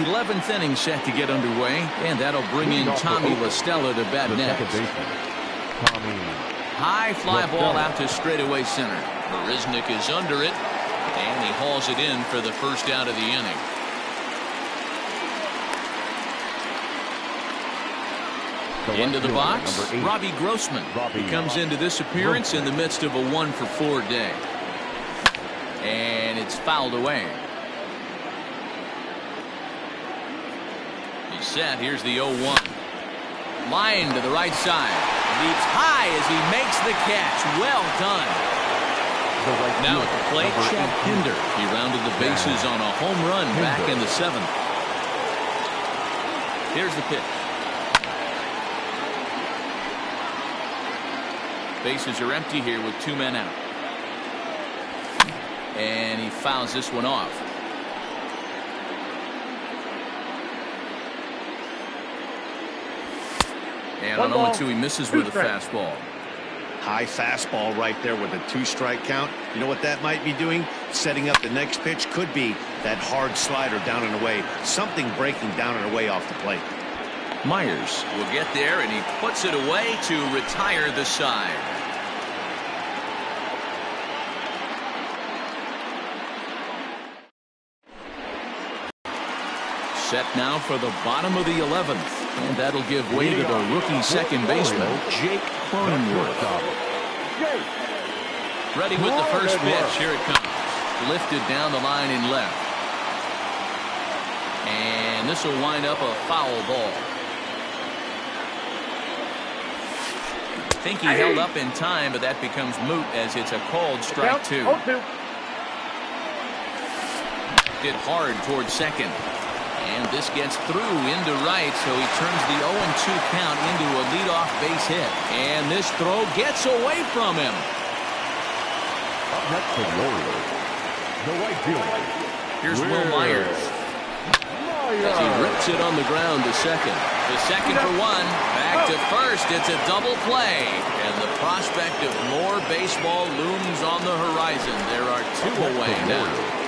11th inning set to get underway, and that'll bring in Tommy La Stella to bat next. High fly ball out to straightaway center. Marisnik is under it, and he hauls it in for the first out of the inning. Into the box, Robbie Grossman. He comes into this appearance in the midst of a 1-for-4 day. And it's fouled away. He's set. Here's the 0-1. Line to the right side. Leaps high as he makes the catch. Well done. Now at the plate, Chad Pinder. He rounded the bases on a home run back in the 7th. Here's the pitch. Bases are empty here with 2 men out. And he fouls this one off. And on 0-2, he misses with a fastball. High fastball right there with a 2-strike count. You know what that might be doing? Setting up the next pitch. Could be that hard slider down and away. Something breaking down and away off the plate. Myers will get there, and he puts it away to retire the side. Set now for the bottom of the 11th. And that'll give way to the rookie second baseman, Jake Cronenworth. Ready with the first pitch. Here it comes. Lifted down the line in left. And this will wind up a foul ball. I think he held up in time, but that becomes moot as it's a called strike 2. Hit hard towards second. And this gets through into right, so he turns the 0-2 count into a leadoff base hit. And this throw gets away from him. Up next for the Orioles, the right fielder. Here's Will Myers. As he rips it on the ground to second. The second for 1. Back to first. It's a double play. And the prospect of more baseball looms on the horizon. There are 2 away now.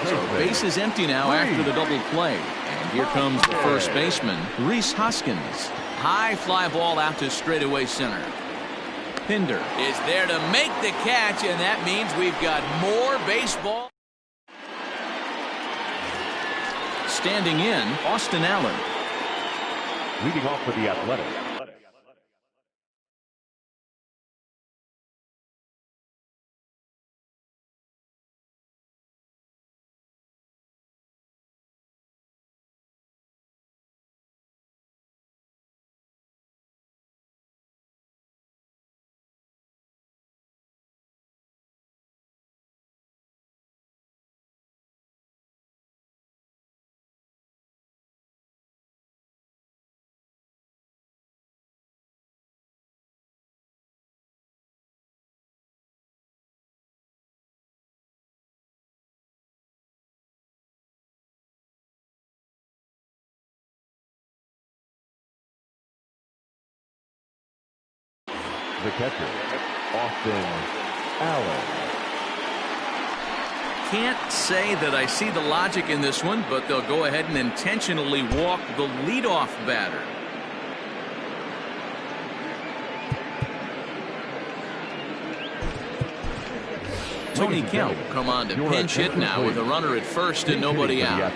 So base is empty now after the double play. And here comes the first baseman, Rhys Hoskins. High fly ball out to straightaway center. Pinder is there to make the catch, and that means we've got more baseball. Standing in, Austin Allen. Leading off for the Athletics, the catcher, Austin Allen. Can't say that I see the logic in this one, but they'll go ahead and intentionally walk the leadoff batter. Tony Kemp will come on to pinch hit now with a runner at first and nobody out.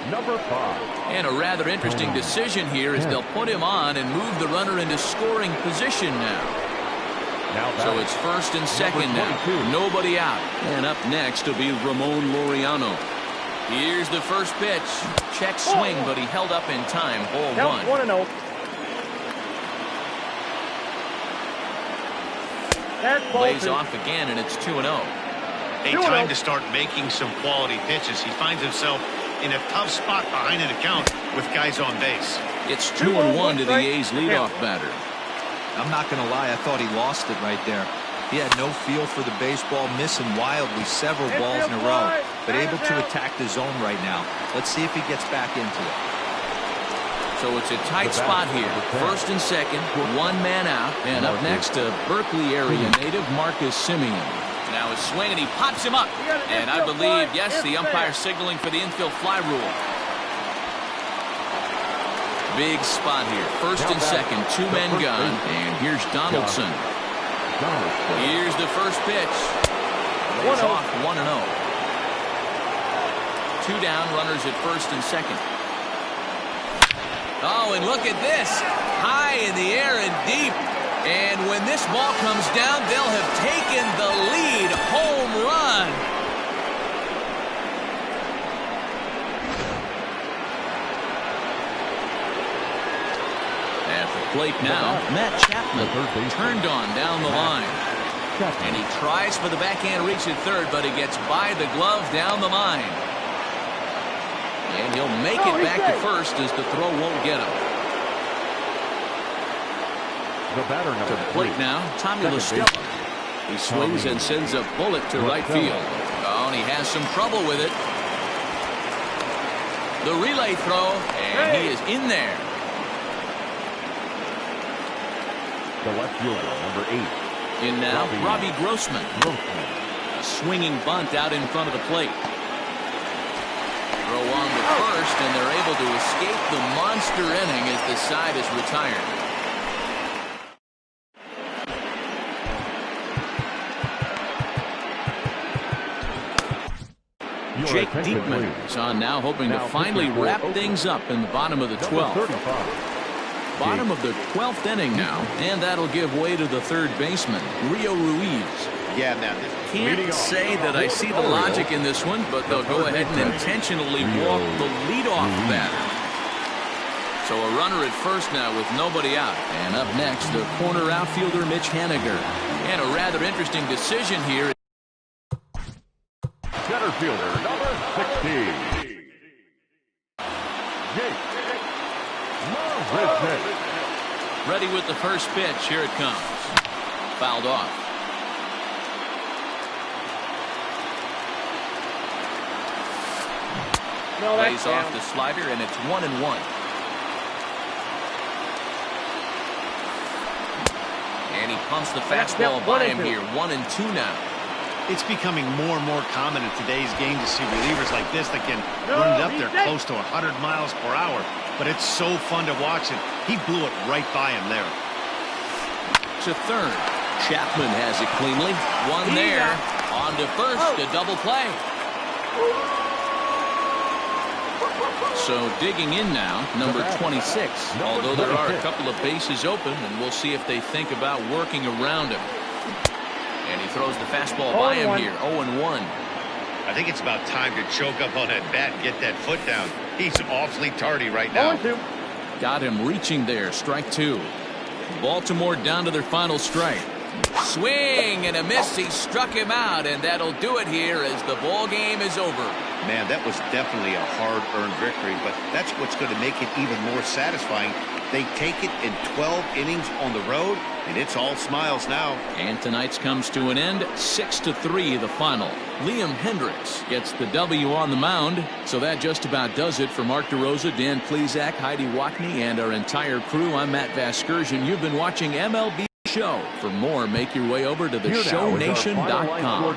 Number 5. And a rather interesting decision here as they'll put him on and move the runner into scoring position now. So it's first and second now. Nobody out. And up next will be Ramon Laureano. Here's the first pitch. Check swing, but he held up in time. Ball one. 1-0. Lays off again, and it's 2-0. A time to start making some quality pitches. He finds himself in a tough spot behind an account with guys on base. It's 2-1 to the A's leadoff batter. I'm not going to lie, I thought he lost it right there. He had no feel for the baseball, missing wildly several balls in a row, but able to attack the zone right now. Let's see if he gets back into it. So it's a tight spot here. First and second, one man out, and up next to Berkeley area native Marcus Simeon. Now his swing, and he pops him up. And I believe, yes, the umpire signaling for the infield fly rule. Big spot here. First and second, two-men gun, and here's Donaldson. Here's the first pitch. Lays off 1-0. Two down, runners at first and second. Oh, and look at this. High in the air and deep. And when this ball comes down, they'll have taken the lead. Home run. At the plate now, Matt Chapman turned on down the line. And he tries for the backhand reach at third, but he gets by the glove down the line. And he'll make it back to first as the throw won't get him. The batter to the plate now, Tommy LaStella. He swings and sends a bullet to right field. Oh, and he has some trouble with it. The relay throw, and he is in there. The left fielder, number 8. In now, Robbie Grossman. A swinging bunt out in front of the plate. Throw on to first, and they're able to escape the monster inning as the side is retired. Jake Diekman is on now, hoping to finally wrap things up in the bottom of the 12th. Bottom of the 12th inning now, and that'll give way to the third baseman, Rio Ruiz. Yeah, now can't say that I see the logic in this one, but they'll go ahead and intentionally walk the leadoff batter. So a runner at first now with nobody out. And up next, the corner outfielder, Mitch Haniger. And a rather interesting decision here. Center fielder, number 16. Jake Marisnick. Ready with the first pitch. Here it comes. Fouled off. Lays off the slider, and it's 1-1. And he pumps the fastball by him here. 1-2 now. It's becoming more and more common in today's game to see relievers like this that can run it up there close to 100 miles per hour. But it's so fun to watch it. He blew it right by him there. To third. Chapman has it cleanly. One there. On to first. A double play. So digging in now, number 26. Although there are a couple of bases open, and we'll see if they think about working around him. And he throws the fastball by him here. 0-1. I think it's about time to choke up on that bat and get that foot down. He's awfully tardy right now. Got him reaching there. Strike two. Baltimore down to their final strike. Swing and a miss. He struck him out, and that'll do it here as the ball game is over. Man, that was definitely a hard-earned victory, but that's what's going to make it even more satisfying. They take it in 12 innings on the road, and it's all smiles now. And tonight's comes to an end. 6-3 the final. Liam Hendricks gets the W on the mound. So that just about does it for Mark DeRosa, Dan Plesac, Heidi Watney, and our entire crew. I'm Matt Vasgersian. You've been watching MLB Show. For more, make your way over to theshownation.com.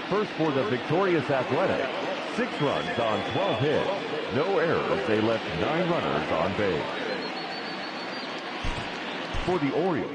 First for the victorious Athletics. 6 runs on 12 hits. No errors. They left 9 runners on base. For the Orioles,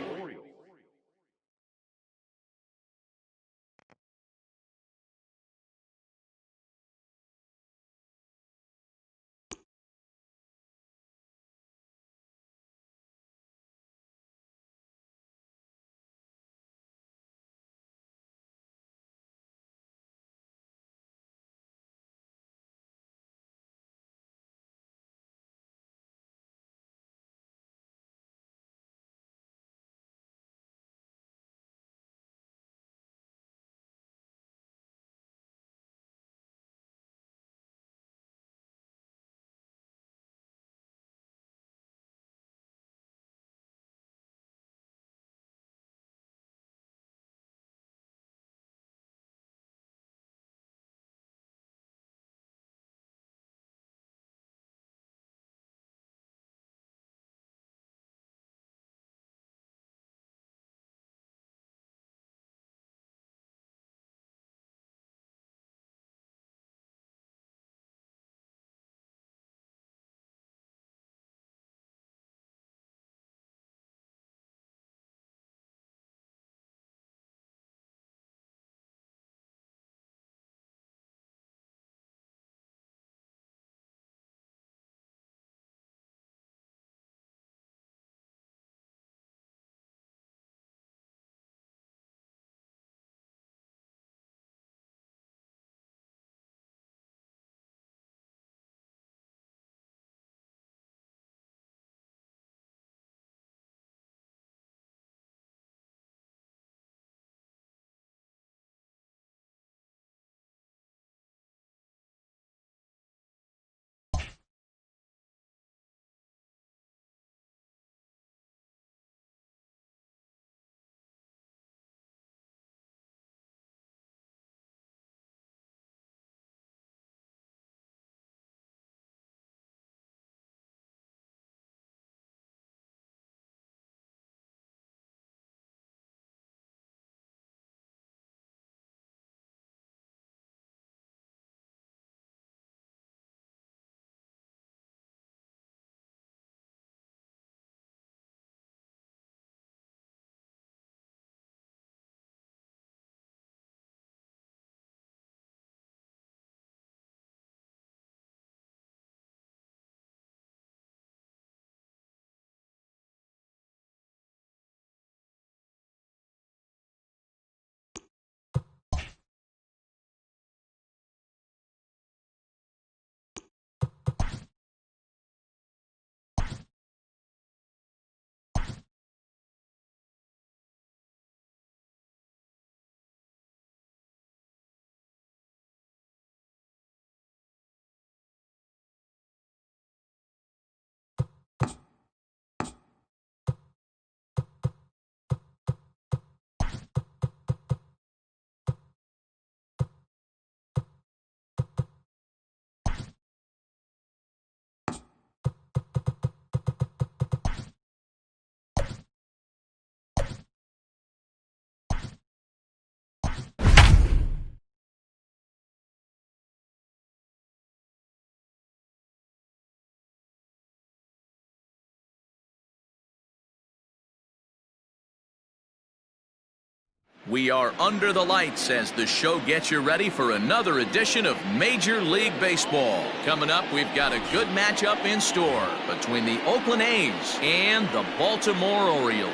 We are under the lights as the show gets you ready for another edition of Major League Baseball. Coming up, we've got a good matchup in store between the Oakland A's and the Baltimore Orioles.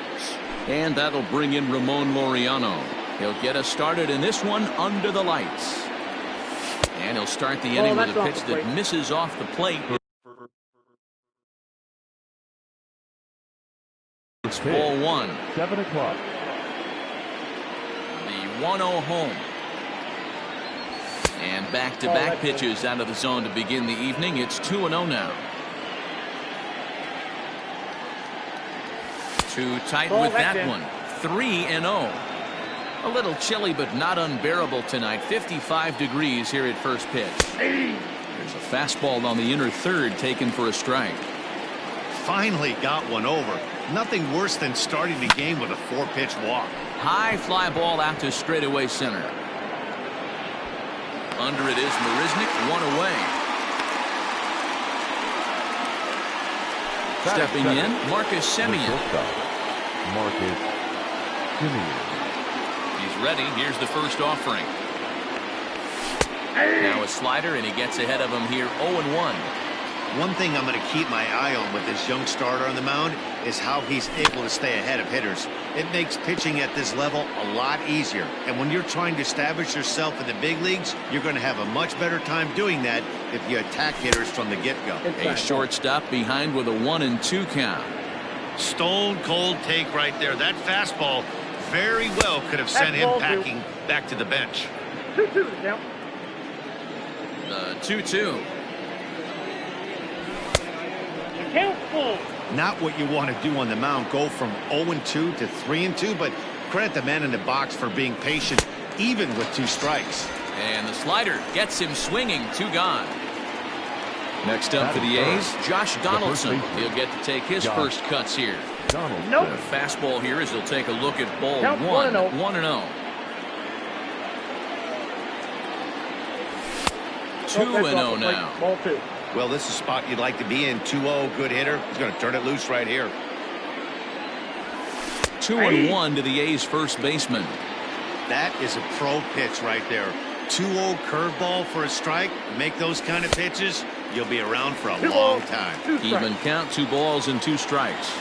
And that'll bring in Ramon Laureano. He'll get us started in this one under the lights. And he'll start the inning with a pitch that misses off the plate. It's ball one. 7 o'clock. The 1-0 home. And back-to-back pitches out of the zone to begin the evening. It's 2-0 now. Too tight with that one. 3-0. A little chilly but not unbearable tonight. 55 degrees here at first pitch. There's a fastball on the inner third taken for a strike. Finally got one over. Nothing worse than starting the game with a 4-pitch walk. High fly ball out to straightaway center. Under it is Marisnik, one away. Stepping in, Marcus Semien. Marcus Semien. He's ready. Here's the first offering. Now a slider, and he gets ahead of him here, 0-1. One thing I'm going to keep my eye on with this young starter on the mound is how he's able to stay ahead of hitters. It makes pitching at this level a lot easier. And when you're trying to establish yourself in the big leagues, you're going to have a much better time doing that if you attack hitters from the get-go. A shortstop behind with a 1-2 count. Stone cold take right there. That fastball very well could have sent him packing back to the bench. 2-2 now. The 2-2. Not what you want to do on the mound, go from 0-2 to 3-2, but credit the man in the box for being patient even with 2 strikes. And the slider gets him swinging, 2 gone. Next up for the A's, Josh Donaldson. He'll get to take his first cuts here. Nope. A fastball here as he'll take a look at ball 1. 1-0. 2-0 now. Ball 2. Well, this is a spot you'd like to be in. 2-0, good hitter. He's going to turn it loose right here. 2-1 to the A's first baseman. That is a pro pitch right there. 2-0 curveball for a strike. Make those kind of pitches, you'll be around for a long time. Even count, 2 balls and 2 strikes.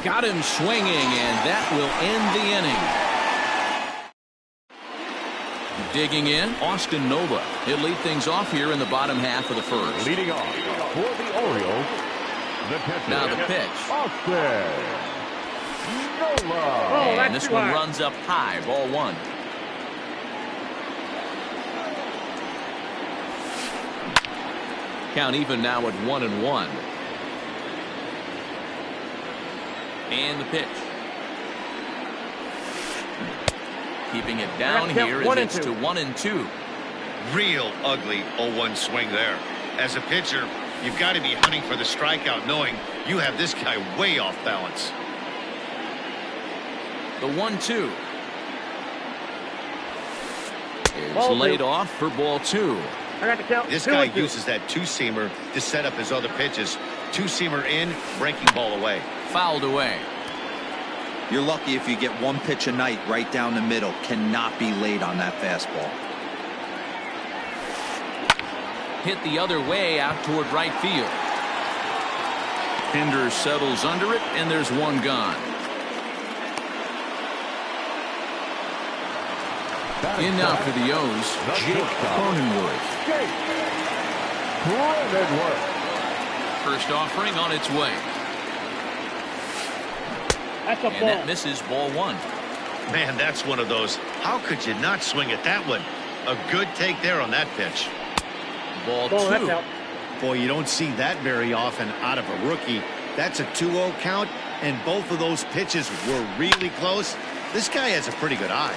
Got him swinging, and that will end the inning. Digging in, Austin Nova. He'll lead things off here in the bottom half of the first. Leading off for the Orioles, the pitcher. Now the pitch. Austin Nova. And this one runs up high, ball 1. Count even now at 1-1. And the pitch. Keeping it down here as it's to 1-2. Real ugly 0-1 swing there. As a pitcher, you've got to be hunting for the strikeout, knowing you have this guy way off balance. The 1-2 is laid off for ball 2. I got the count. This guy uses that 2-seamer to set up his other pitches. 2-seamer in, breaking ball away. Fouled away. You're lucky if you get 1 pitch a night right down the middle. Cannot be late on that fastball. Hit the other way out toward right field. Pinder settles under it, and there's 1 gone. In now for the O's, Jake Cronenworth. First offering on its way. That's a ball. And that misses, ball 1. Man, that's one of those. How could you not swing at that one? A good take there on that pitch. Ball 2. Boy, you don't see that very often out of a rookie. That's a 2-0 count, and both of those pitches were really close. This guy has a pretty good eye.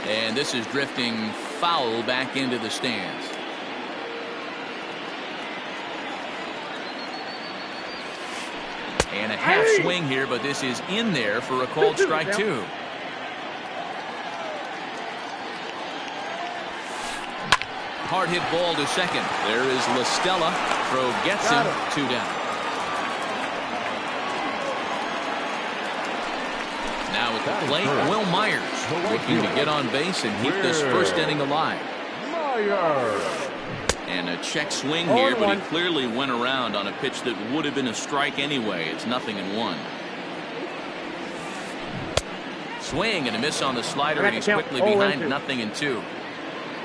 And this is drifting foul back into the stands. And a half swing here, but this is in there for a called strike 2. Hard hit ball to second. There is La Stella. Throw gets him. 2 down. plate, Will Myers, looking to get on base and keep this first inning alive. And a check swing here, but he clearly went around on a pitch that would have been a strike anyway. It's 0-1. Swing and a miss on the slider, and he's quickly behind 0-2.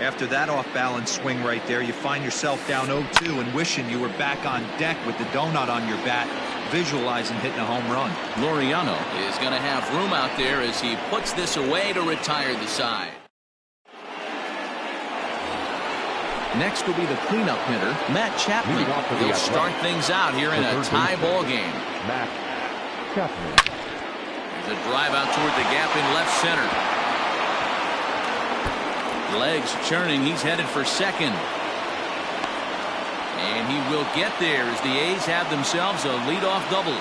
After that off-balance swing right there, you find yourself down 0-2 and wishing you were back on deck with the donut on your bat, visualizing hitting a home run. Laureano is going to have room out there as he puts this away to retire the side. Next will be the cleanup hitter, Matt Chapman. He'll start things out here in a tie ball game. Matt Chapman. There's a drive out toward the gap in left center. Legs churning. He's headed for second. And he will get there as the A's have themselves a leadoff double.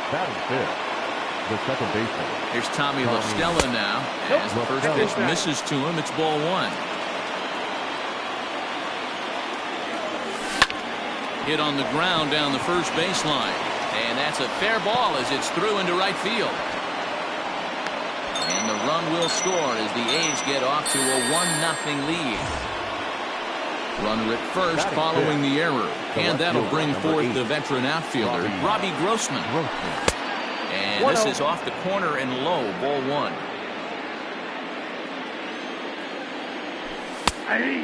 That is fifth. The second baseman. Here's Tommy La Stella now. As the first pitch misses to him, it's ball one. Hit on the ground down the first baseline. And that's a fair ball as it's through into right field. And the run will score as the A's get off to a 1-0 lead. Runner at first following the error. And that'll bring forth the veteran outfielder, Robbie Grossman. And this is off the corner and low, ball one.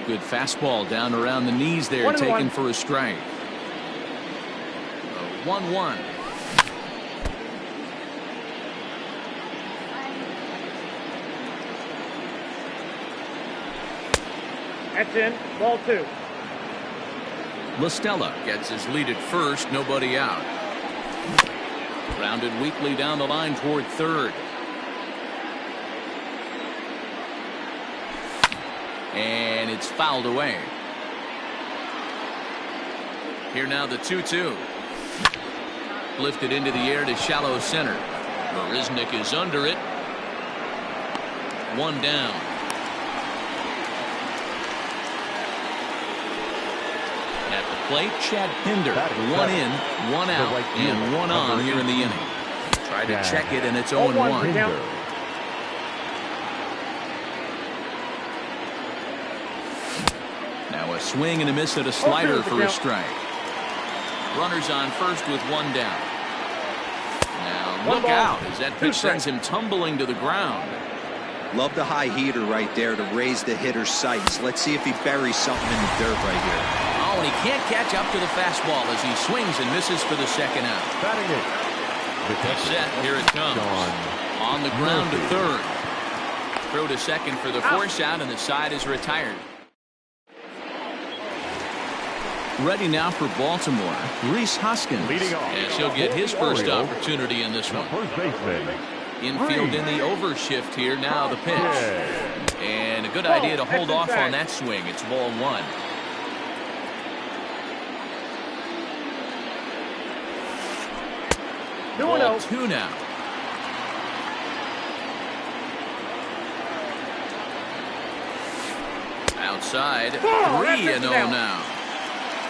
Good fastball down around the knees there, taken for a strike. 1-1. That's in. Ball two. La Stella gets his lead at first, nobody out. Grounded weakly down the line toward third. And it's fouled away. Here now the 2-2. Lifted into the air to shallow center. Marisnik is under it. One down. At the plate, Chad Pinder. One in, one out, and one on here in the inning. Tried to check it, and it's 0-1. Now a swing and a miss at a slider for a strike. Runners on first with one down. Now look out as that pitch sends him tumbling to the ground. Love the high heater right there to raise the hitter's sights. Let's see if he buries something in the dirt right here. Oh, and he can't catch up to the fastball as he swings and misses for the second out. He's set. Here it comes. On the ground to third. Throw to second for the force out, and the side is retired. Ready now for Baltimore, Rhys Hoskins, as he'll get his first opportunity in this one. Infield in the over shift here. Now the pitch. And a good idea to hold off on that swing. It's ball one. Ball two now. Outside, 3-0 now.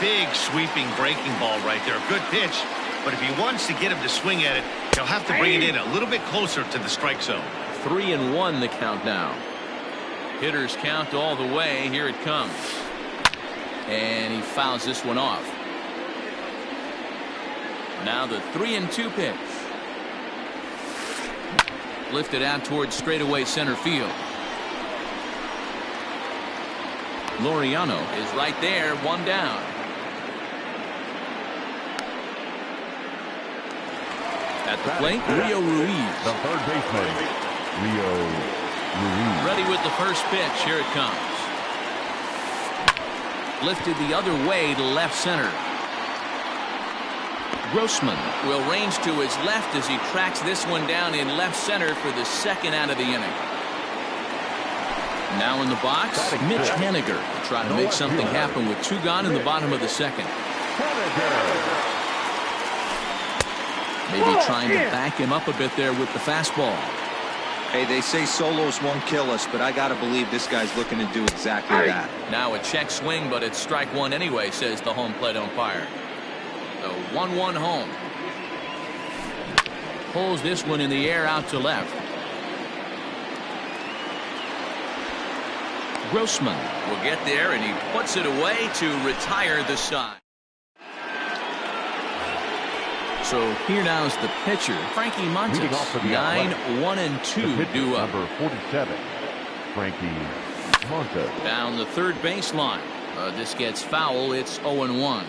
Big sweeping breaking ball right there. Good pitch. But if he wants to get him to swing at it, he'll have to bring it in a little bit closer to the strike zone. 3-1 the count now. Hitters count all the way. Here it comes. And he fouls this one off. Now the 3-2 pitch. Lifted out towards straightaway center field. Laureano is right there, one down. At the plate, Rio Ruiz. The third baseman, Rio Ruiz. Ready with the first pitch. Here it comes. Lifted the other way to left center. Grossman will range to his left as he tracks this one down in left center for the second out of the inning. Now in the box, Mitch Haniger trying to make something happen with two gone in the bottom of the second. Maybe trying to back him up a bit there with the fastball. Hey, they say solos won't kill us, but I got to believe this guy's looking to do exactly that. Now a check swing, but it's strike one anyway, says the home plate umpire. The 1-1 home. Pulls this one in the air out to left. Grossman will get there, and he puts it away to retire the side. So here now is the pitcher, Frankie Montes. 9-1-2 due up. Number 47, Frankie Montes. Down the third baseline. This gets foul. It's 0-1.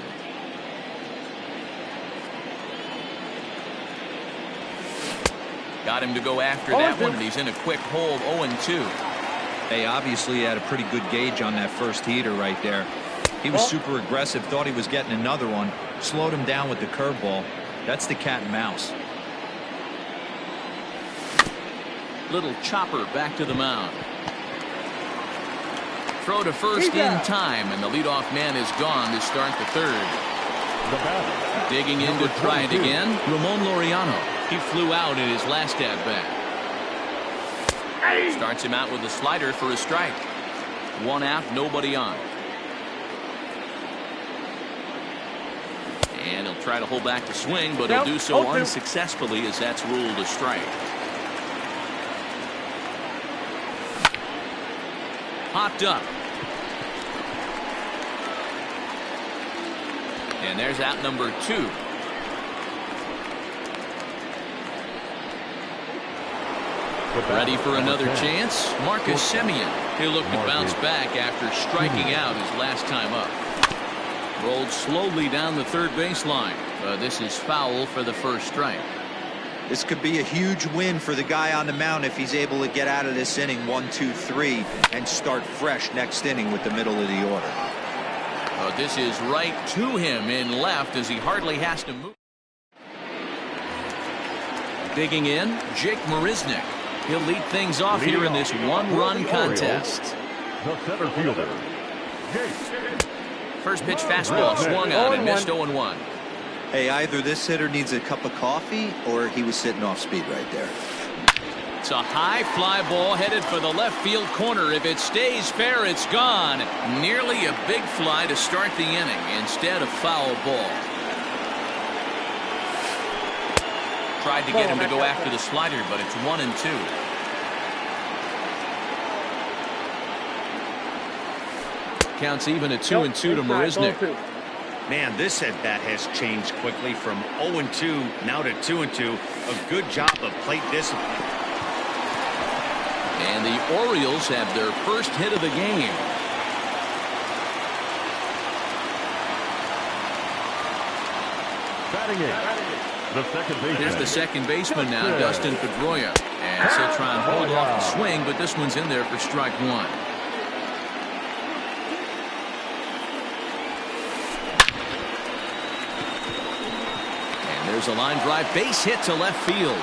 Got him to go after that one, and he's in a quick hole. 0-2. Hey, obviously he had a pretty good gauge on that first heater right there. He was super aggressive, thought he was getting another one, slowed him down with the curveball. That's the cat and mouse. Little chopper back to the mound. Throw to first in time, and the leadoff man is gone to start the third. Digging in to try it again, Ramon Laureano. He flew out in his last at-bat. Starts him out with a slider for a strike. 1 out, nobody on. And he'll try to hold back the swing, but he'll do so unsuccessfully, as that's ruled a strike. Popped up. And there's out number 2. Ready for another chance? Marcus Semien. He'll look to bounce back after striking out his last time up. Rolled slowly down the third baseline. This is foul for the first strike. This could be a huge win for the guy on the mound if he's able to get out of this inning 1, 2, 3 and start fresh next inning with the middle of the order. This is right to him in left as he hardly has to move. Digging in, Jake Marisnick. He'll lead things off here in this one-run contest. The center fielder, Jake. First pitch fastball swung on and missed 0-1. Hey, either this hitter needs a cup of coffee or he was sitting off speed right there. It's a high fly ball headed for the left field corner. If it stays fair, it's gone. Nearly a big fly to start the inning instead of foul ball. Tried to get him to go after the slider, but it's 1-2. Counts even at 2-2 to Marisnick. Man, this at bat has changed quickly from 0-2 now to 2-2. A good job of plate discipline. And the Orioles have their first hit of the game. Batting it, the second baseman. Here's the second baseman now, Dustin Pedroia. And he'll try and hold off the swing, but this one's in there for strike 1. And there's a line drive, base hit to left field.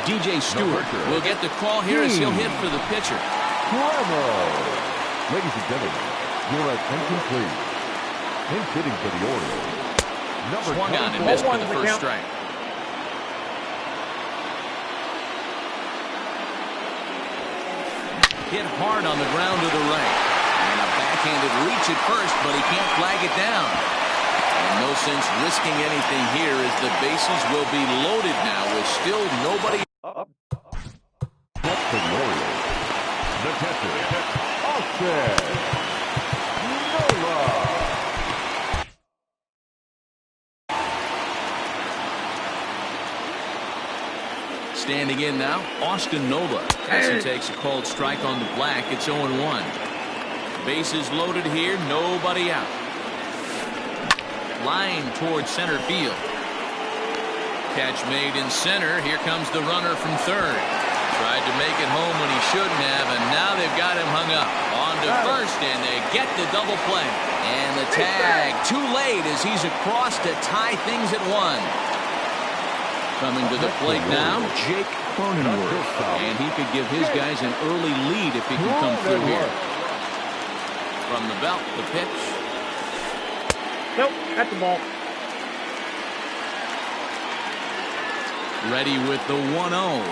DJ Stewart will get the call here as he'll hit for the pitcher. Bravo! Ladies and gentlemen, your attention please. Pinch hitting for the Orioles. Swung on and missed for the first strike. Hit hard on the ground to the right. And a backhanded reach at first, but he can't flag it down. And no sense risking anything here as the bases will be loaded now with still nobody. Up. That's for the Orioles. The catcher, Austin Nola. Standing in now, Austin Nola, as he takes a called strike on the black. It's 0-1. Bases loaded here, nobody out. Line towards center field. Catch made in center. Here comes the runner from third. Tried to make it home when he shouldn't have, and now they've got him hung up. On to first, and they get the double play. And the tag too late as he's across to tie things at 1. Coming to the plate now, Jake Cronenworth. And he could give his guys an early lead if he can come through here. From the belt, the pitch. Nope, that's the ball. Ready with the 1-0.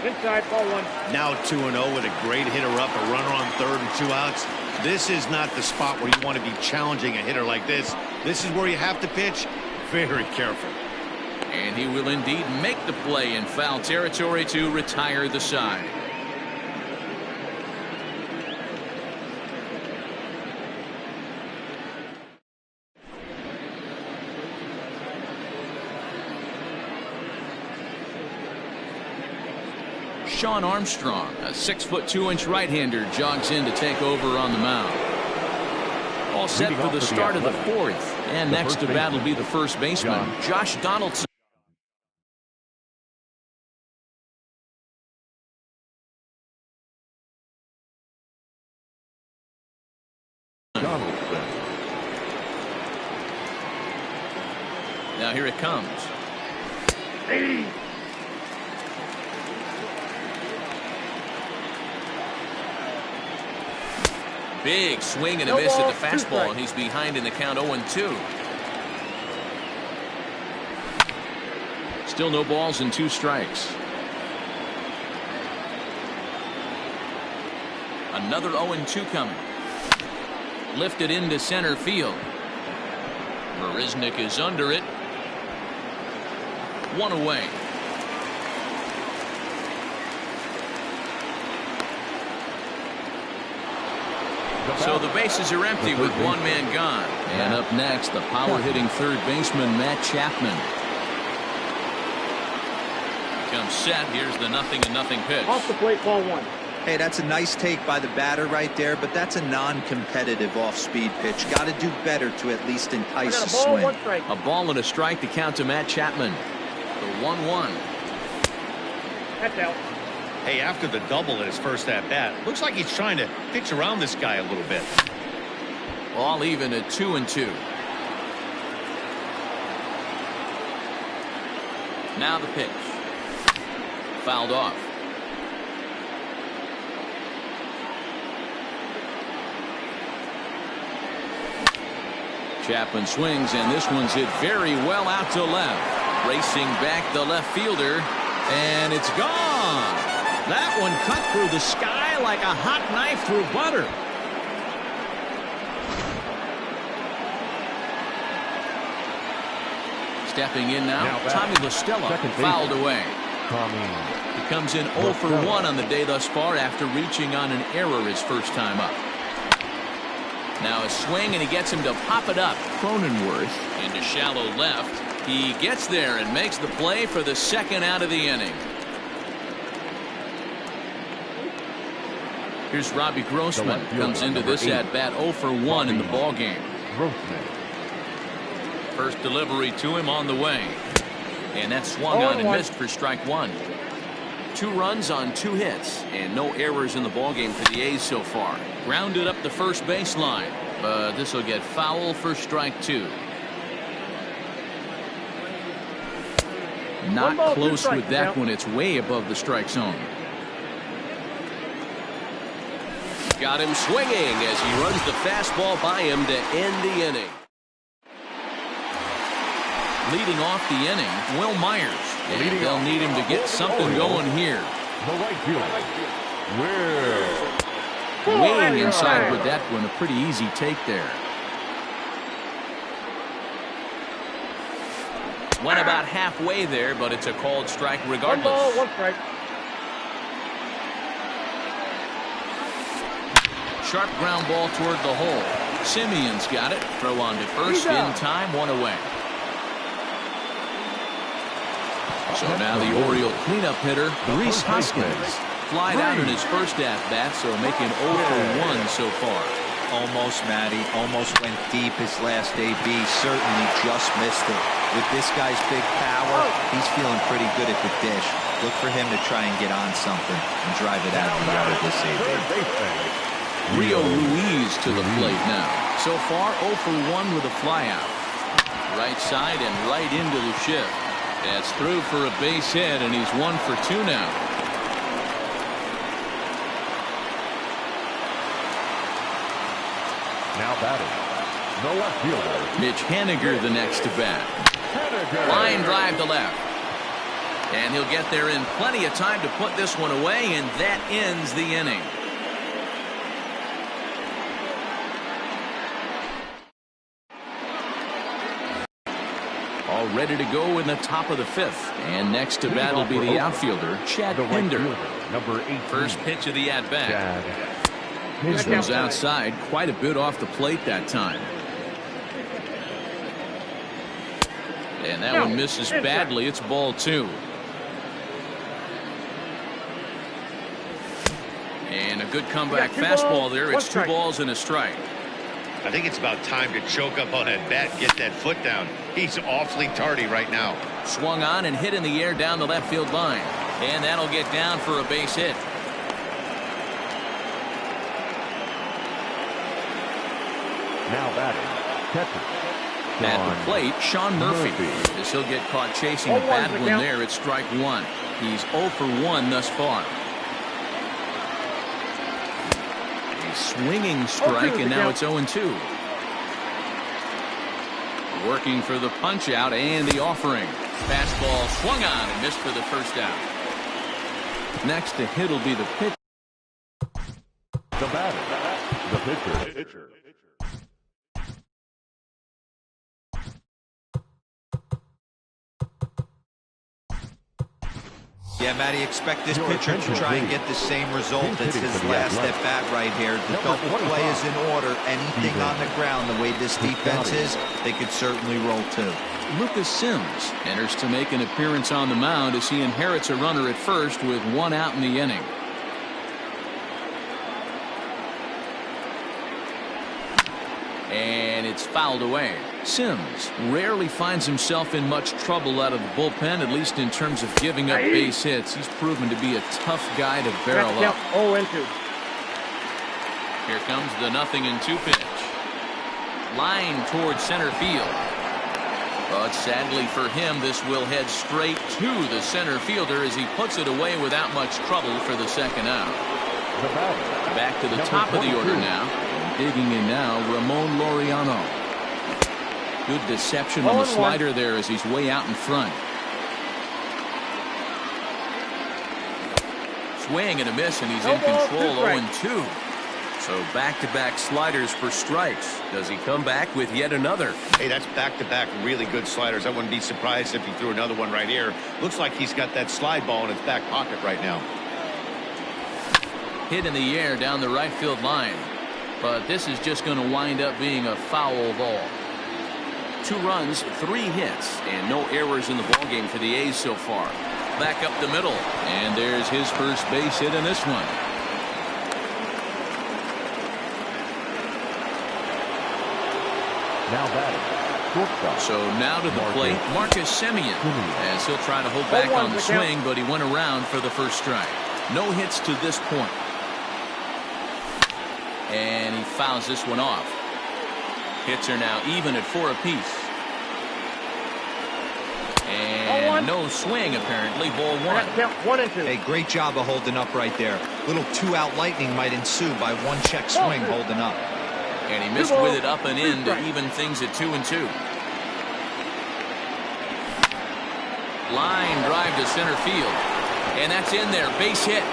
Inside, ball 1. Now 2-0 with a great hitter up, a runner on third and 2 outs. This is not the spot where you want to be challenging a hitter like this. This is where you have to pitch very careful. And he will indeed make the play in foul territory to retire the side. Sean Armstrong, a 6'2" right-hander, jogs in to take over on the mound. All set for the start of the 4th. And next to bat will be the first baseman, Josh Donaldson. Now here it comes. Hey. Big swing and a miss at the fastball, and he's behind in the count 0-2. Still no balls and 2 strikes. Another 0-2 coming. Lifted into center field. Marisnik is under it. 1 away. So the bases are empty with 1 man gone. And up next, the power-hitting third baseman, Matt Chapman. Comes set. Here's the 0-0 pitch. Off the plate, ball 1. Hey, that's a nice take by the batter right there, but that's a non-competitive off-speed pitch. Got to do better to at least entice a ball, swing. 1 strike. A ball and a strike to count to Matt Chapman. The 1-1. That's out. Hey, after the double in his first at-bat, looks like he's trying to pitch around this guy a little bit. All even at 2-2. Now the pitch. Fouled off. Chapman swings, and this one's hit very well out to left. Racing back the left fielder, and it's gone. That one cut through the sky like a hot knife through butter. Stepping in now Tommy La Stella, fouled away. He comes in 0 for 1 on the day thus far after reaching on an error his first time up. Now a swing, and he gets him to pop it up. Cronenworth into shallow left. He gets there and makes the play for the 2nd out of the inning. Here's Robbie Grossman. Comes into this at-bat 0 for 1 in the ballgame. First delivery to him on the way. And that swung on and missed for strike 1. 2 runs on 2 hits, and no errors in the ballgame for the A's so far. Grounded up the first baseline, but this will get foul for strike 2. Not close with that one. It's way above the strike zone. Got him swinging as he runs the fastball by him to end the inning. Leading off the inning, Will Myers. And they'll need him to get something going here. The right fielder, Weighing inside with that one, a pretty easy take there. Went about halfway there, but it's a called strike regardless. 1 ball, 1 strike. Sharp ground ball toward the hole. Simeon's got it. Throw on to first in time, 1 away. So now the Oriole cleanup hitter, Reese Hoskins, flied out in his first at-bat, so making 0 for 1 so far. Almost, Matty. Almost went deep his last AB. Certainly just missed it. With this guy's big power, he's feeling pretty good at the dish. Look for him to try and get on something and drive it out of the yard of this AB. Rio Ruiz to the plate now. So far, 0 for 1 with a flyout. Right side and right into the shift. That's through for a base hit, and he's 1 for 2 now. now batting, the left fielder, Mitch Haniger the next to bat. Line drive to left. And he'll get there in plenty of time to put this one away, and that ends the inning. All ready to go in the top of the 5th. And next to bat will be the outfielder, Chad Pinder. Number 8. First pitch of the at-bat. This one's outside quite a bit off the plate that time. And that one misses badly. It's ball 2. And a good comeback fastball there. It's 2 balls and a strike. I think it's about time to choke up on that bat and get that foot down. He's awfully tardy right now. Swung on and hit in the air down the left field line. And that'll get down for a base hit. Now batting, catcher. At the plate, Sean Murphy. As he'll get caught chasing a bad one there, it's strike 1. He's 0 for 1 thus far. A swinging strike, and now it's 0-2. Working for the punch out and the offering. Fastball swung on and missed for the first out. Next to hit will be the pitch. The batter, the pitcher. Yeah, Matty, expect this pitcher to try and get the same result as his last at bat right here. The double play is in order. Anything on the ground, the way this defense is, they could certainly roll too. Lucas Sims enters to make an appearance on the mound as he inherits a runner at first with 1 out in the inning. And it's fouled away. Sims rarely finds himself in much trouble out of the bullpen, at least in terms of giving up base hits. He's proven to be a tough guy to barrel up. 0-2. Here comes the 0-2 pitch. Line towards center field. But sadly for him, this will head straight to the center fielder as he puts it away without much trouble for the second out. Back to the top of the order now. Digging in now, Ramon Laureano. Good deception on the slider there as he's way out in front. Swing and a miss, and he's in control. 0-2. So back-to-back sliders for strikes. Does he come back with yet another? Hey, that's back-to-back really good sliders. I wouldn't be surprised if he threw another one right here. Looks like he's got that slide ball in his back pocket right now. Hit in the air down the right field line. But this is just going to wind up being a foul ball. 2 runs, 3 hits, and no errors in the ballgame for the A's so far. Back up the middle, and there's his first base hit in this one. Now batting, shortstop. So now to the plate, Marcus Semien, as he'll try to hold back on the swing, but he went around for the first strike. No hits to this point. And he fouls this one off. Hits are now even at 4 apiece. And no swing, apparently. Ball 1. 1-2. Hey, great job of holding up right there. Little 2-out lightning might ensue by 1 check swing holding up. And he missed with it up and in to even things at 2-2. Line drive to center field. And that's in there. Base hit.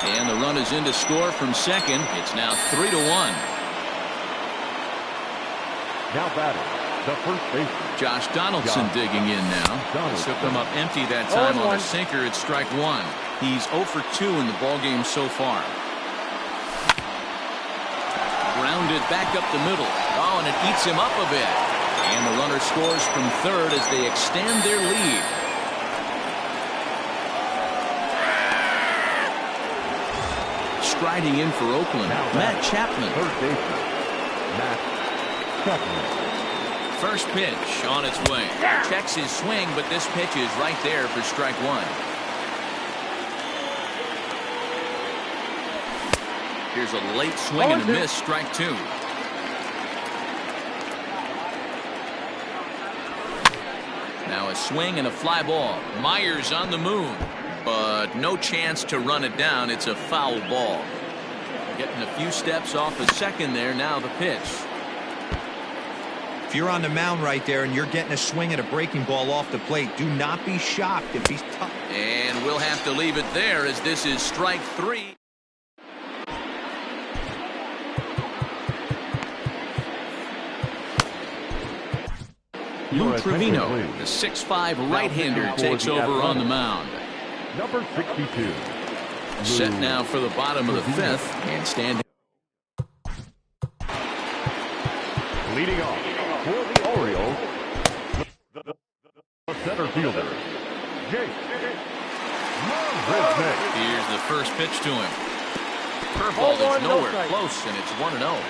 And the run is in to score from second. It's now 3-1. Now batting, the first baseman. Josh Donaldson digging in now. Took him up empty that time on a sinker at strike 1. He's 0 for 2 in the ballgame so far. Grounded back up the middle. Oh, and it eats him up a bit. And the runner scores from third as they extend their lead. Striding in for Oakland, Matt Chapman. First baseman, Matt Chapman. First pitch on its way. Checks his swing, but this pitch is right there for strike 1. Here's a late swing and a miss, strike 2. Now a swing and a fly ball. Myers on the move, but no chance to run it down. It's a foul ball. Getting a few steps off of second there. Now the pitch. If you're on the mound right there and you're getting a swing at a breaking ball off the plate, do not be shocked if he's tough. And we'll have to leave it there as this is strike 3. Lou Trevino, the 6'5" right-hander, takes over on the mound. Number 62. Set now for the bottom of the 5th and standing. Leading off for the Orioles, the center fielder, Jake Marisnick. Here's the first pitch to him. Curveball is nowhere close, and it's 1-0.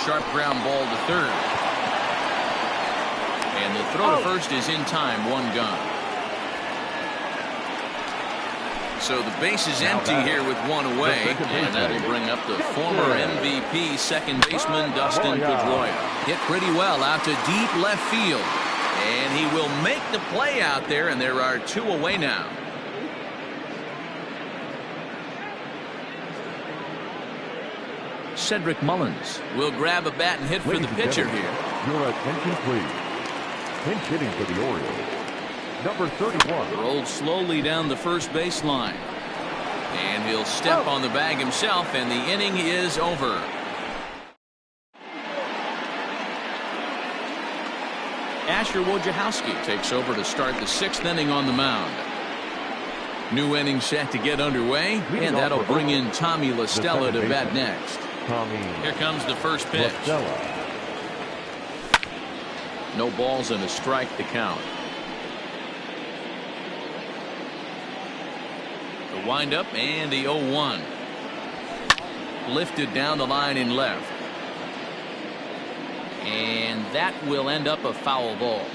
Sharp ground ball to third. And the throw to first is in time, 1 gone. So the base is empty here with 1 away, and that'll bring up the former MVP second baseman Dustin Pedroia. Hit pretty well out to deep left field, and he will make the play out there, and there are 2 away now. Cedric Mullins will grab a bat and hit for the pitcher here. Your attention, please. Pinch hitting for the Orioles, number 31. Rolled slowly down the first baseline. And he'll step on the bag himself, and the inning is over. Asher Wojciechowski takes over to start the 6th inning on the mound. New inning set to get underway, and that'll bring in Tommy La Stella to bat next. Here comes the first pitch. No balls and a strike to count. The windup and the 0-1. Lifted down the line in left. And that will end up a foul ball.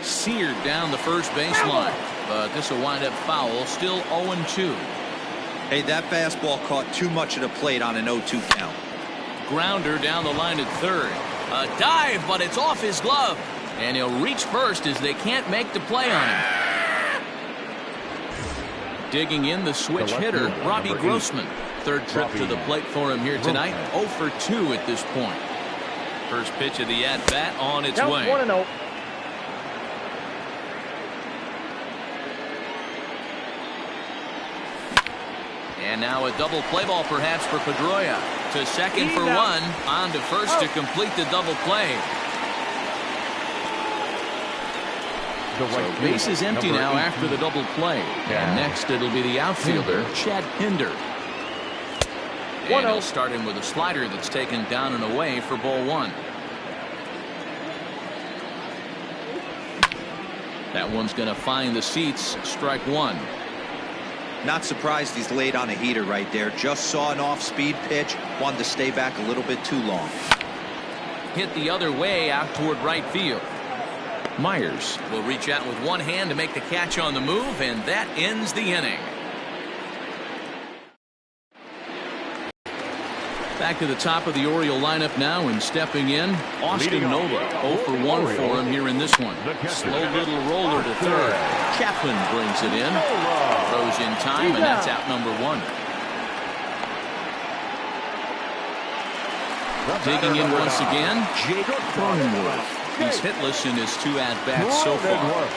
Seared down the first baseline. But this will wind up foul. Still 0-2. Hey, that fastball caught too much of the plate on an 0-2 count. Grounder down the line at third. A dive, but it's off his glove. And he'll reach first as they can't make the play on him. Digging in the switch hitter, Robbie Grossman. Third trip to the plate for him here tonight. 0 for 2 at this point. First pitch of the at-bat on its way. 1-0. And now a double play ball perhaps for Pedroia. To second for 1. On to first to complete the double play. So base is empty now after the double play. And next it'll be the outfielder, Chad Pinder. And he'll start him with a slider that's taken down and away for ball 1. That one's going to find the seats. Strike 1. Not surprised he's laid on a heater right there. Just saw an off-speed pitch. Wanted to stay back a little bit too long. Hit the other way out toward right field. Myers will reach out with one hand to make the catch on the move, and that ends the inning. Back to the top of the Oriole lineup now, and stepping in, Austin Nola. 0 for 1 for him here in this one. Slow little roller to third. Chapman brings it in. Throws in time, and that's out number 1. Digging in once again, Jake Cronenworth. He's hitless in his 2 at-bats so far.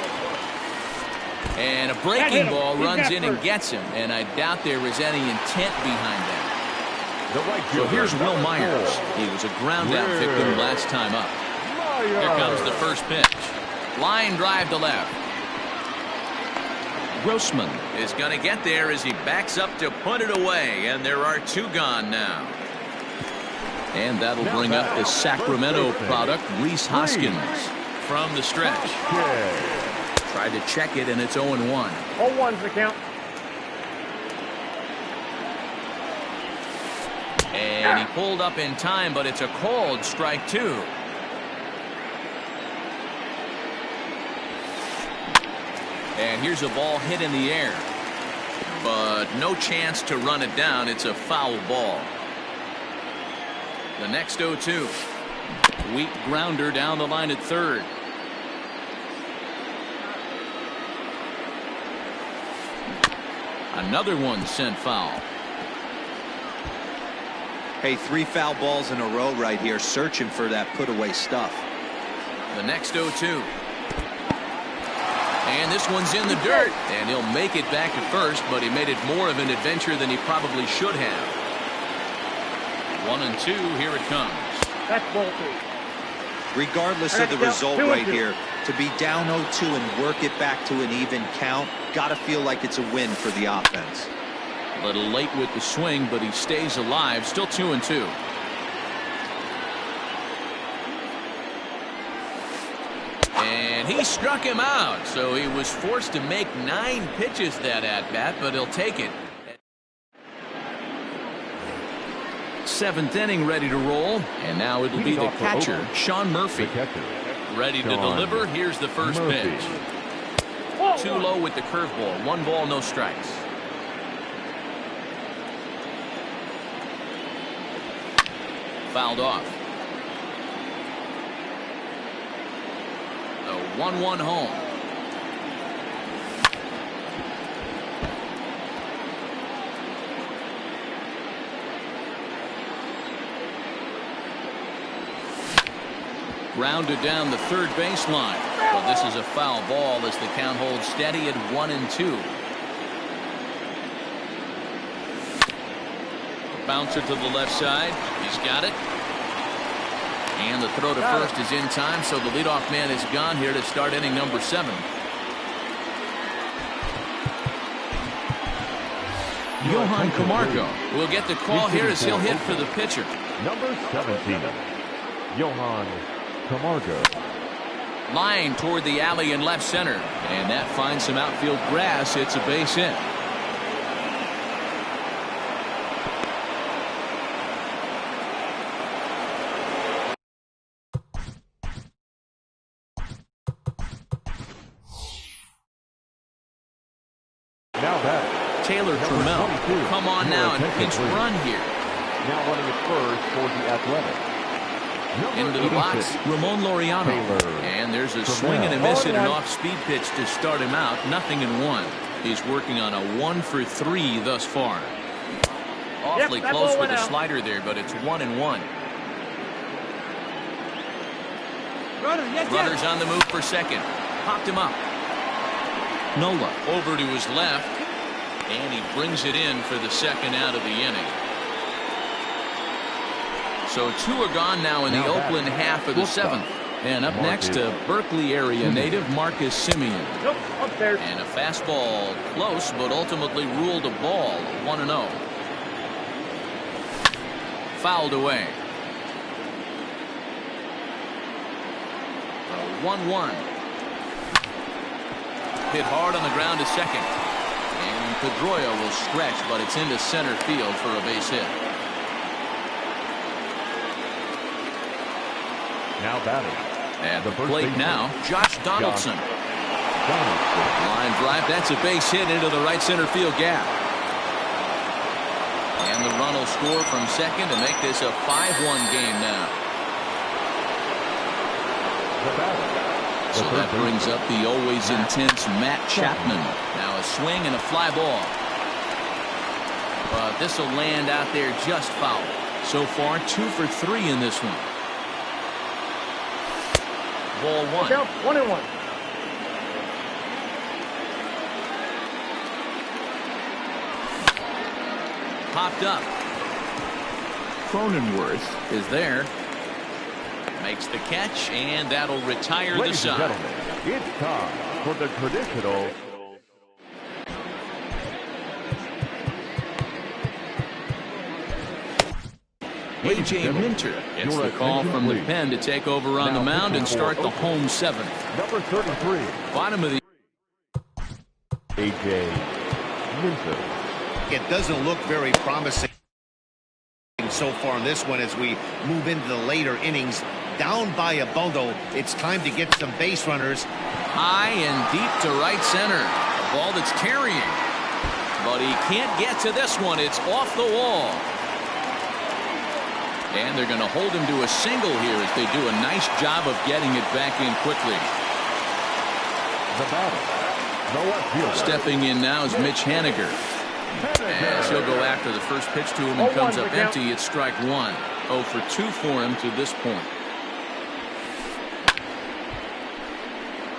And a breaking ball runs in and gets him, and I doubt there is any intent behind that. So here's Will Myers. He was a ground-out victim last time up. Here comes the first pitch. Line drive to left. Grossman is going to get there as he backs up to put it away, and there are 2 gone now. And that'll bring up the Sacramento product, Rhys Hoskins, from the stretch. Tried to check it, and it's 0-1. 0-1's the count. And he pulled up in time, but it's a called strike 2. And here's a ball hit in the air. But no chance to run it down. It's a foul ball. The next 0-2. Weak grounder down the line at third. Another one sent foul. Hey, 3 foul balls in a row right here, searching for that put-away stuff. The next 0-2. And this one's in the dirt. And he'll make it back to first, but he made it more of an adventure than he probably should have. 1-2, here it comes. That's ball 2. Regardless of the result right here, to be down 0-2 and work it back to an even count, gotta feel like it's a win for the offense. A little late with the swing, but he stays alive. Still 2-2. And he struck him out, so he was forced to make 9 pitches that at-bat, but he'll take it. 7th inning ready to roll, and now it'll be the catcher, Sean Murphy. Ready to deliver. Here's the first pitch. Too low with the curveball. 1 ball, no strikes. Fouled off. The 1-1 home. Rounded down the third baseline. But this is a foul ball as the count holds steady at 1-2. Bouncer to the left side. He's got it. And the throw to first is in time, so the leadoff man is gone here to start inning number 7. Johan Camargo will get the call here as he'll hit for the pitcher. Number 17, Johan Camargo. Line toward the alley in left center, and that finds some outfield grass. It's a base hit. Taylor Trammell will come on now and pinch run here. Now running at first for the Athletic. Into the box, Ramon Laureano. And there's a swing and a miss at an off-speed pitch to start him out. 0-1. He's working on a 1-for-3 thus far. Awfully close with a slider there, but it's 1-1. Runners on the move for second. Popped him up. Nola over to his left. And he brings it in for the second out of the inning. So 2 are gone now in the Oakland half of the 7th. And up next, a Berkeley area native, Marcus Simeon. And a fastball close, but ultimately ruled a ball. 1-0. Fouled away. 1-1. Hit hard on the ground to second. And Pedroia will stretch, but it's into center field for a base hit. Now batting. At the plate now, Josh Donaldson. Line drive, that's a base hit into the right center field gap. And the run will score from second to make this a 5-1 game now. So that brings up the always intense Matt Chapman. Now a swing and a fly ball. But this will land out there just foul. So far 2 for 3 in this one. Ball 1. 1-1. Popped up. Cronenworth is there. Makes the catch, and that'll retire the side. Ladies and gentlemen, it's time for the traditional A.J. Minter gets the call from the pen to take over on the mound and start the home 7th. Number 33. Bottom of the A.J. Minter. It doesn't look very promising so far in this one as we move into the later innings. Down by a bundle, it's time to get some base runners. High and deep to right center. A ball that's carrying. But he can't get to this one. It's off the wall. And they're going to hold him to a single here as they do a nice job of getting it back in quickly. The batter, the left fielder. Stepping in now is Mitch Haniger. As he'll go after the first pitch to him and comes up empty. It's strike one. 0 for 2 for him to this point.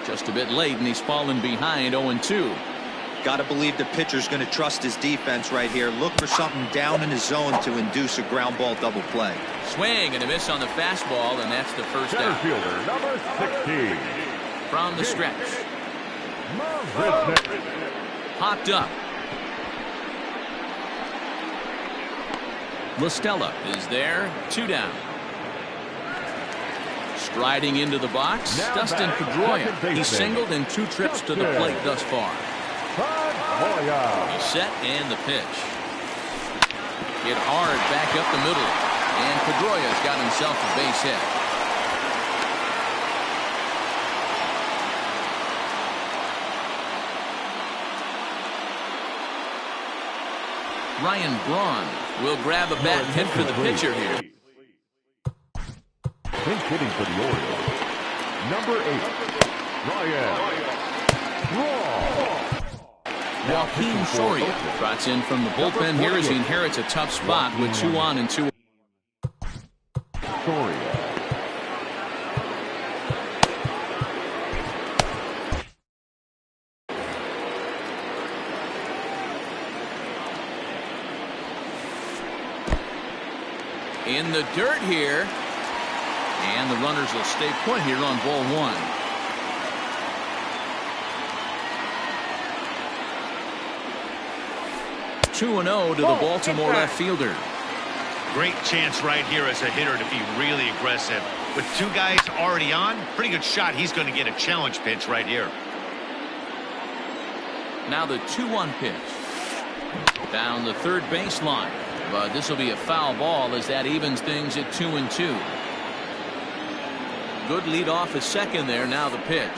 Just a bit late, and he's fallen behind 0-2. Got to believe the pitcher's going to trust his defense right here. Look for something down in his zone to induce a ground ball double play. Swing and a miss on the fastball, and that's the first Center out. fielder, number 16. From the stretch. Popped up. LaStella is there. 2 down. Striding into the box, Now Dustin back, Pedroia. second baseman. He's singled in 2 trips to the plate thus far. He's set and the pitch. Hit hard back up the middle. And Pedroia's got himself a base hit. Ryan Braun will grab a bat hit for the pitcher here. Pinch hitting for the Orioles. Number 8, Ryan Braun. Joaquin Soria trots in from the bullpen here as he inherits a tough spot with 2 on and 2. Soria. In the dirt here. And the runners will stay put here on ball 1. Two and 0 to the Baltimore left fielder. Great chance right here as a hitter to be really aggressive. With 2 guys already on, pretty good shot. He's going to get a challenge pitch right here. Now the 2-1 pitch. Down the third baseline. But this will be a foul ball as that evens things at 2-2. Good lead off at second there. Now the pitch.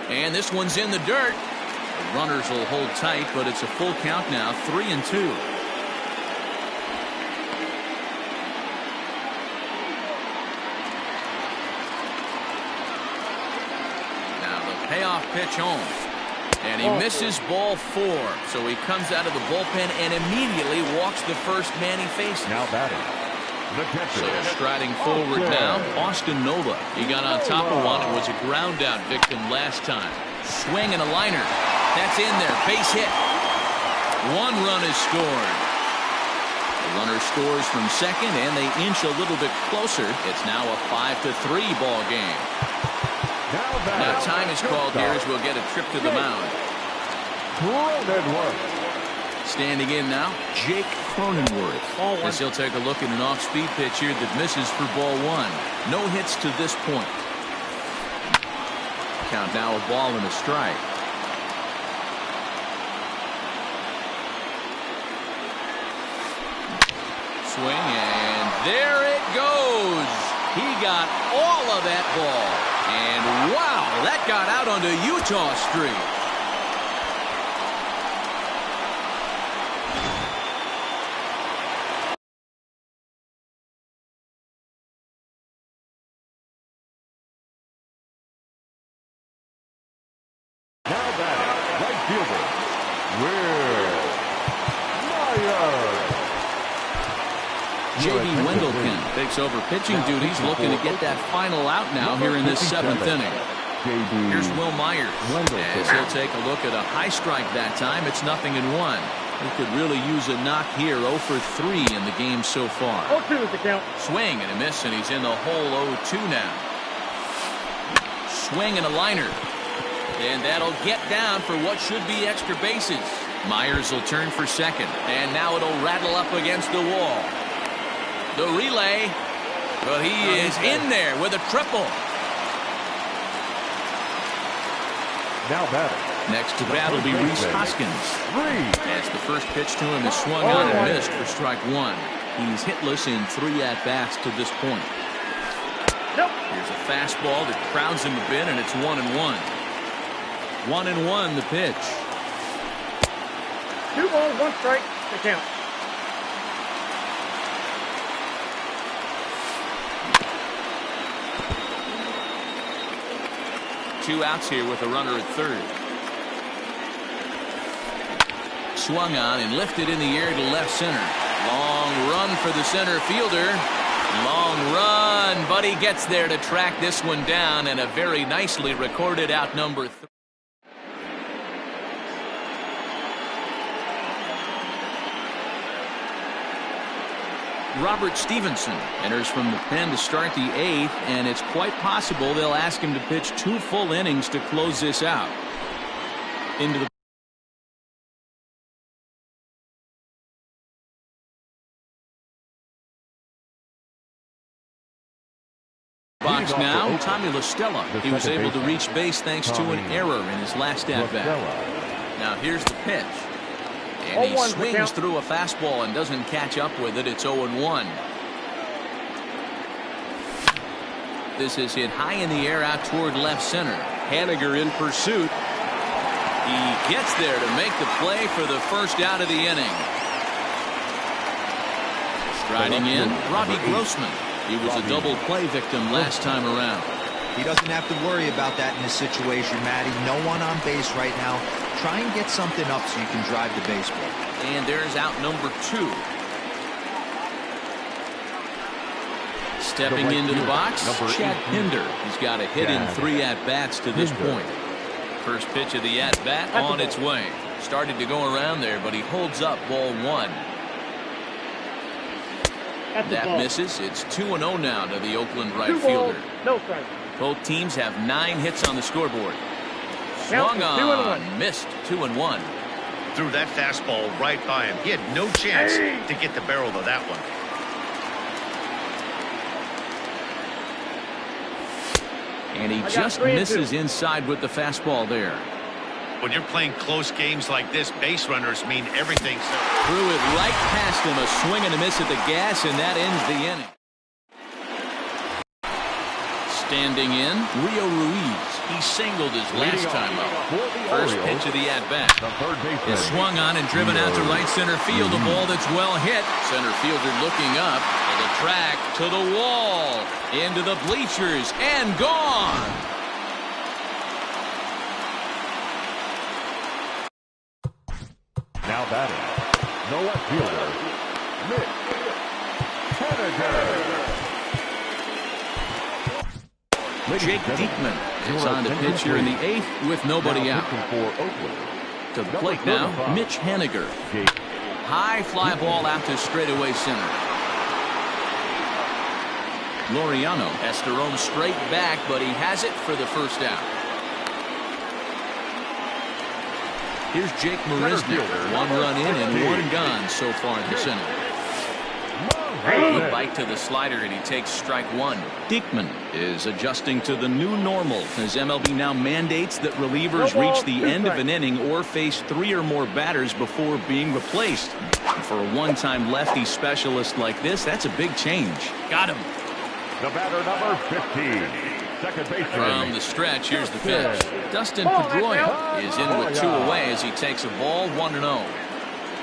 And this one's in the dirt. The runners will hold tight, but it's a full count now. 3-2. Now the payoff pitch home. And he misses ball 4. So he comes out of the bullpen and immediately walks the first man he faces. Now batting. The catcher. So striding forward now, Austin Nova. He got on top of one and was a ground out victim last time. Swing and a liner. That's in there. Base hit. 1 run is scored. The runner scores from second and they inch a little bit closer. It's now a 5-3 ball game. Now time is called here as we'll get a trip to the mound. Standing in now, Jake Cronenworth. As he'll take a look at an off-speed pitch here that misses for ball 1. No hits to this point. Count now a ball and a strike. Swing and there it goes. He got all of that ball. And wow, that got out onto Utah Street. J.D. Wendelken takes over pitching duties, looking to get that final out now here in this 7th inning. Here's Will Myers as he'll take a look at a high strike that time. It's 0-1. He could really use a knock here. 0 for 3 in the game so far. 0-2 is the count. Swing and a miss, and he's in the hole 0-2 now. Swing and a liner. And that'll get down for what should be extra bases. Myers will turn for second, and now it'll rattle up against the wall. The relay, but he is in there with a triple. Now batting. Next to bat will be Rhys Hoskins. As the first pitch to him is swung on and missed for strike 1. He's hitless in 3 at-bats to this point. Here's a fastball that crowds in the bin, and it's 1-1. 1-1 the pitch. 2 balls, 1 strike, the count. Two outs here with a runner at third. swung on and lifted in the air to left center. Long run for the center fielder. Long run, but he gets there to track this one down, and a very nicely recorded out number 3. Robert Stevenson enters from the pen to start the 8th, and it's quite possible they'll ask him to pitch 2 full innings to close this out. Into the box now, Tommy La Stella. He was able to reach base thanks to an error in his last at-bat. Now here's the pitch. And he swings through a fastball and doesn't catch up with it. It's 0-1. This is hit high in the air out toward left center. Haniger in pursuit. He gets there to make the play for the first out of the inning. Striding in, Robbie Grossman. He was a double play victim last time around. He doesn't have to worry about that in this situation, Matty. No one on base right now. Try and get something up so you can drive the baseball. And there's out number 2. Stepping into the box, Chad Pinder. He's got a hit in 3 at-bats to this point. First pitch of the at-bat on its way. Started to go around there, but he holds up ball 1. That misses. It's 2-0 now to the Oakland right fielder. No strike. Both teams have 9 hits on the scoreboard. Swung on, missed. 2-1. Threw that fastball right by him. He had no chance to get the barrel of that one. And he just misses inside with the fastball there. When you're playing close games like this, base runners mean everything. Threw it right past him, a swing and a miss at the gas, and that ends the inning. Standing in, Rio Ruiz. He singled his last time up. First pitch of the at-bat. Is swung on and driven out to right center field. A ball that's well hit. Center fielder looking up. To the track, to the wall, into the bleachers, and gone. Now batting, the left fielder, Mitch Haniger. Jake Diekman is on the pitch here in the 8th with nobody out. To the plate now, Mitch Haniger. High fly ball out to straightaway center. Laureano has to roam straight back, but he has it for the first out. Here's Jake Marisnick. 1 run in and 1 gone so far this inning. A bite to the slider, and he takes strike 1. Diekman is adjusting to the new normal as MLB now mandates that relievers reach the end of an inning or face 3 or more batters before being replaced. And for a one-time lefty specialist like this, that's a big change. Got him. The batter number 15. Second baseman. From the stretch, here's the pitch. Dustin Pedroia is in with 2 away as he takes a ball 1-0.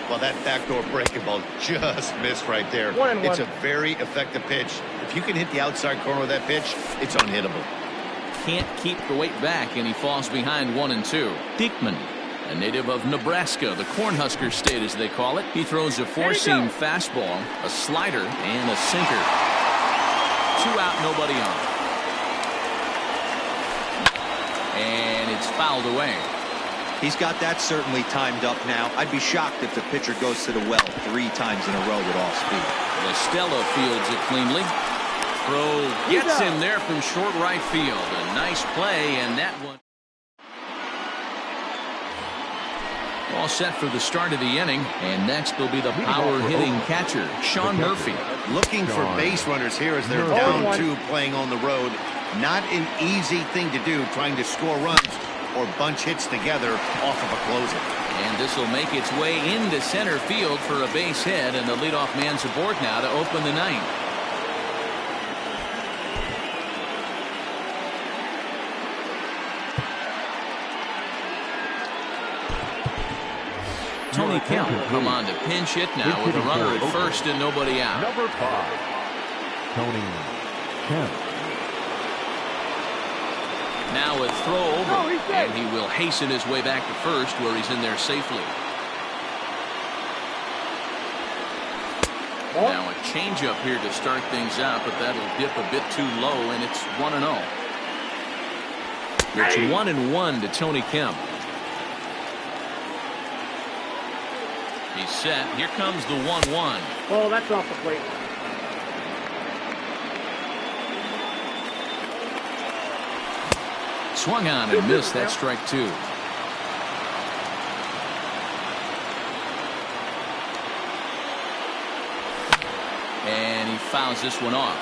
Well, that backdoor breaking ball just missed right there. It's a very effective pitch. If you can hit the outside corner of that pitch, it's unhittable. Can't keep the weight back, and he falls behind 1-2. Diekman, a native of Nebraska, the Cornhusker State as they call it. He throws a 4-seam fastball, a slider, and a sinker. 2 out, nobody on. And it's fouled away. He's got that certainly timed up now. I'd be shocked if the pitcher goes to the well 3 times in a row with off speed. La Stella fields it cleanly. Throw gets in there from short right field. A nice play, and that one. All set for the start of the inning, and next will be the power-hitting catcher, Sean Murphy. Looking for base runners here as they're down 2 playing on the road. Not an easy thing to do, trying to score runs or bunch hits together off of a closer. And this will make its way into center field for a base hit, and the leadoff man's aboard now to open the 9th. Tony Kemp come on to pinch hit now with a runner at first and nobody out. Number 5, Tony Kemp. Now a throw over, and he will hasten his way back to first where he's in there safely. Now a changeup here to start things out, but that'll dip a bit too low, and it's 1-0. It's 1-1 to Tony Kemp. He's set. Here comes the 1-1. Oh, that's off the plate. Swung on and missed. That strike two. And he fouls this one off.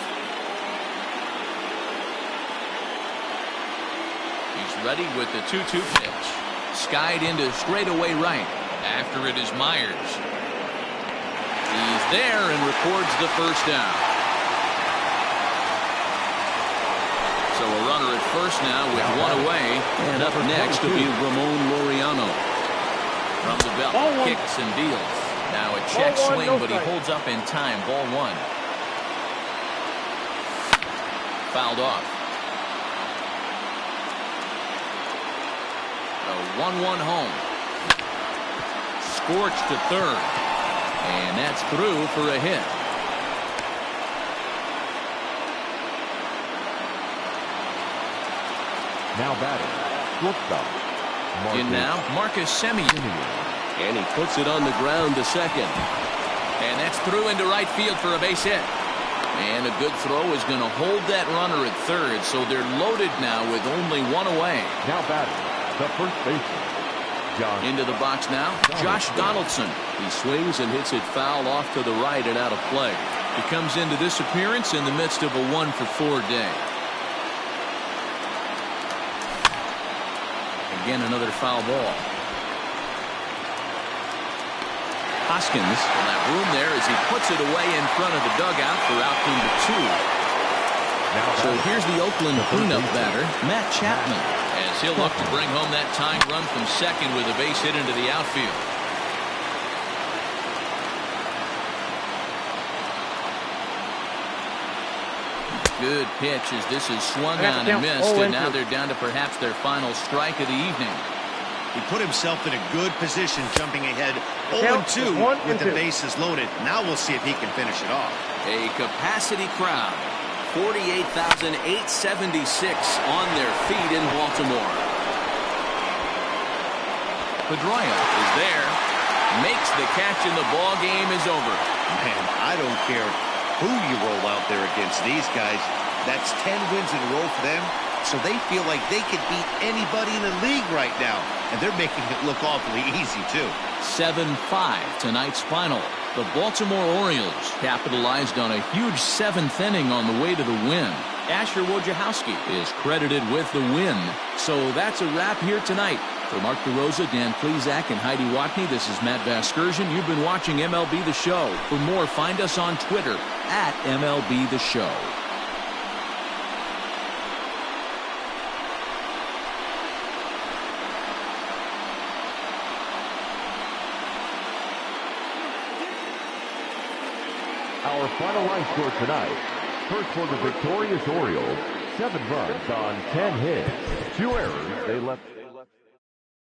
He's ready with the 2-2 pitch. Skied into straightaway right. After it is Myers. He's there and records the first down. So a runner at first now with one away. And up next will be Ramon Laureano. From the belt, kicks and deals. Now a check swing, but he holds up in time. Ball one. Fouled off. A 1-1 home. Scorched to third. And that's through for a hit. Now batting, shortstop. In now, Marcus Semien. And he puts it on the ground to second. And that's through into right field for a base hit. And a good throw is going to hold that runner at third. So they're loaded now with only one away. Now batting, the first baseman. Into the box now, Josh Donaldson. He swings and hits it foul off to the right and out of play. He comes into this appearance in the midst of a 1-for-4 day. Again, another foul ball. Hoskins in that room there as he puts it away in front of the dugout for out number 2. So here's the Oakland cleanup batter, Matt Chapman, as he'll look to bring home that tying run from second with a base hit into the outfield. Good pitch as this is swung on and missed, and now they're down to perhaps their final strike of the evening. He put himself in a good position jumping ahead 0-2 with the bases loaded. Now we'll see if he can finish it off. A capacity crowd. 48,876 on their feet in Baltimore. Pedroia is there, makes the catch, and the ball game is over. Man, I don't care who you roll out there against these guys. That's 10 wins in a row for them, so they feel like they could beat anybody in the league right now, and they're making it look awfully easy too. 7-5 tonight's final. The Baltimore Orioles capitalized on a huge 7th inning on the way to the win. Asher Wojciechowski is credited with the win. So that's a wrap here tonight. For Mark DeRosa, Dan Plezak, and Heidi Watney, this is Matt Vasgersian. You've been watching MLB The Show. For more, find us on Twitter at MLB The Show. Our final line score tonight. First for the victorious Orioles, 7 runs on 10 hits. 2 errors. They left.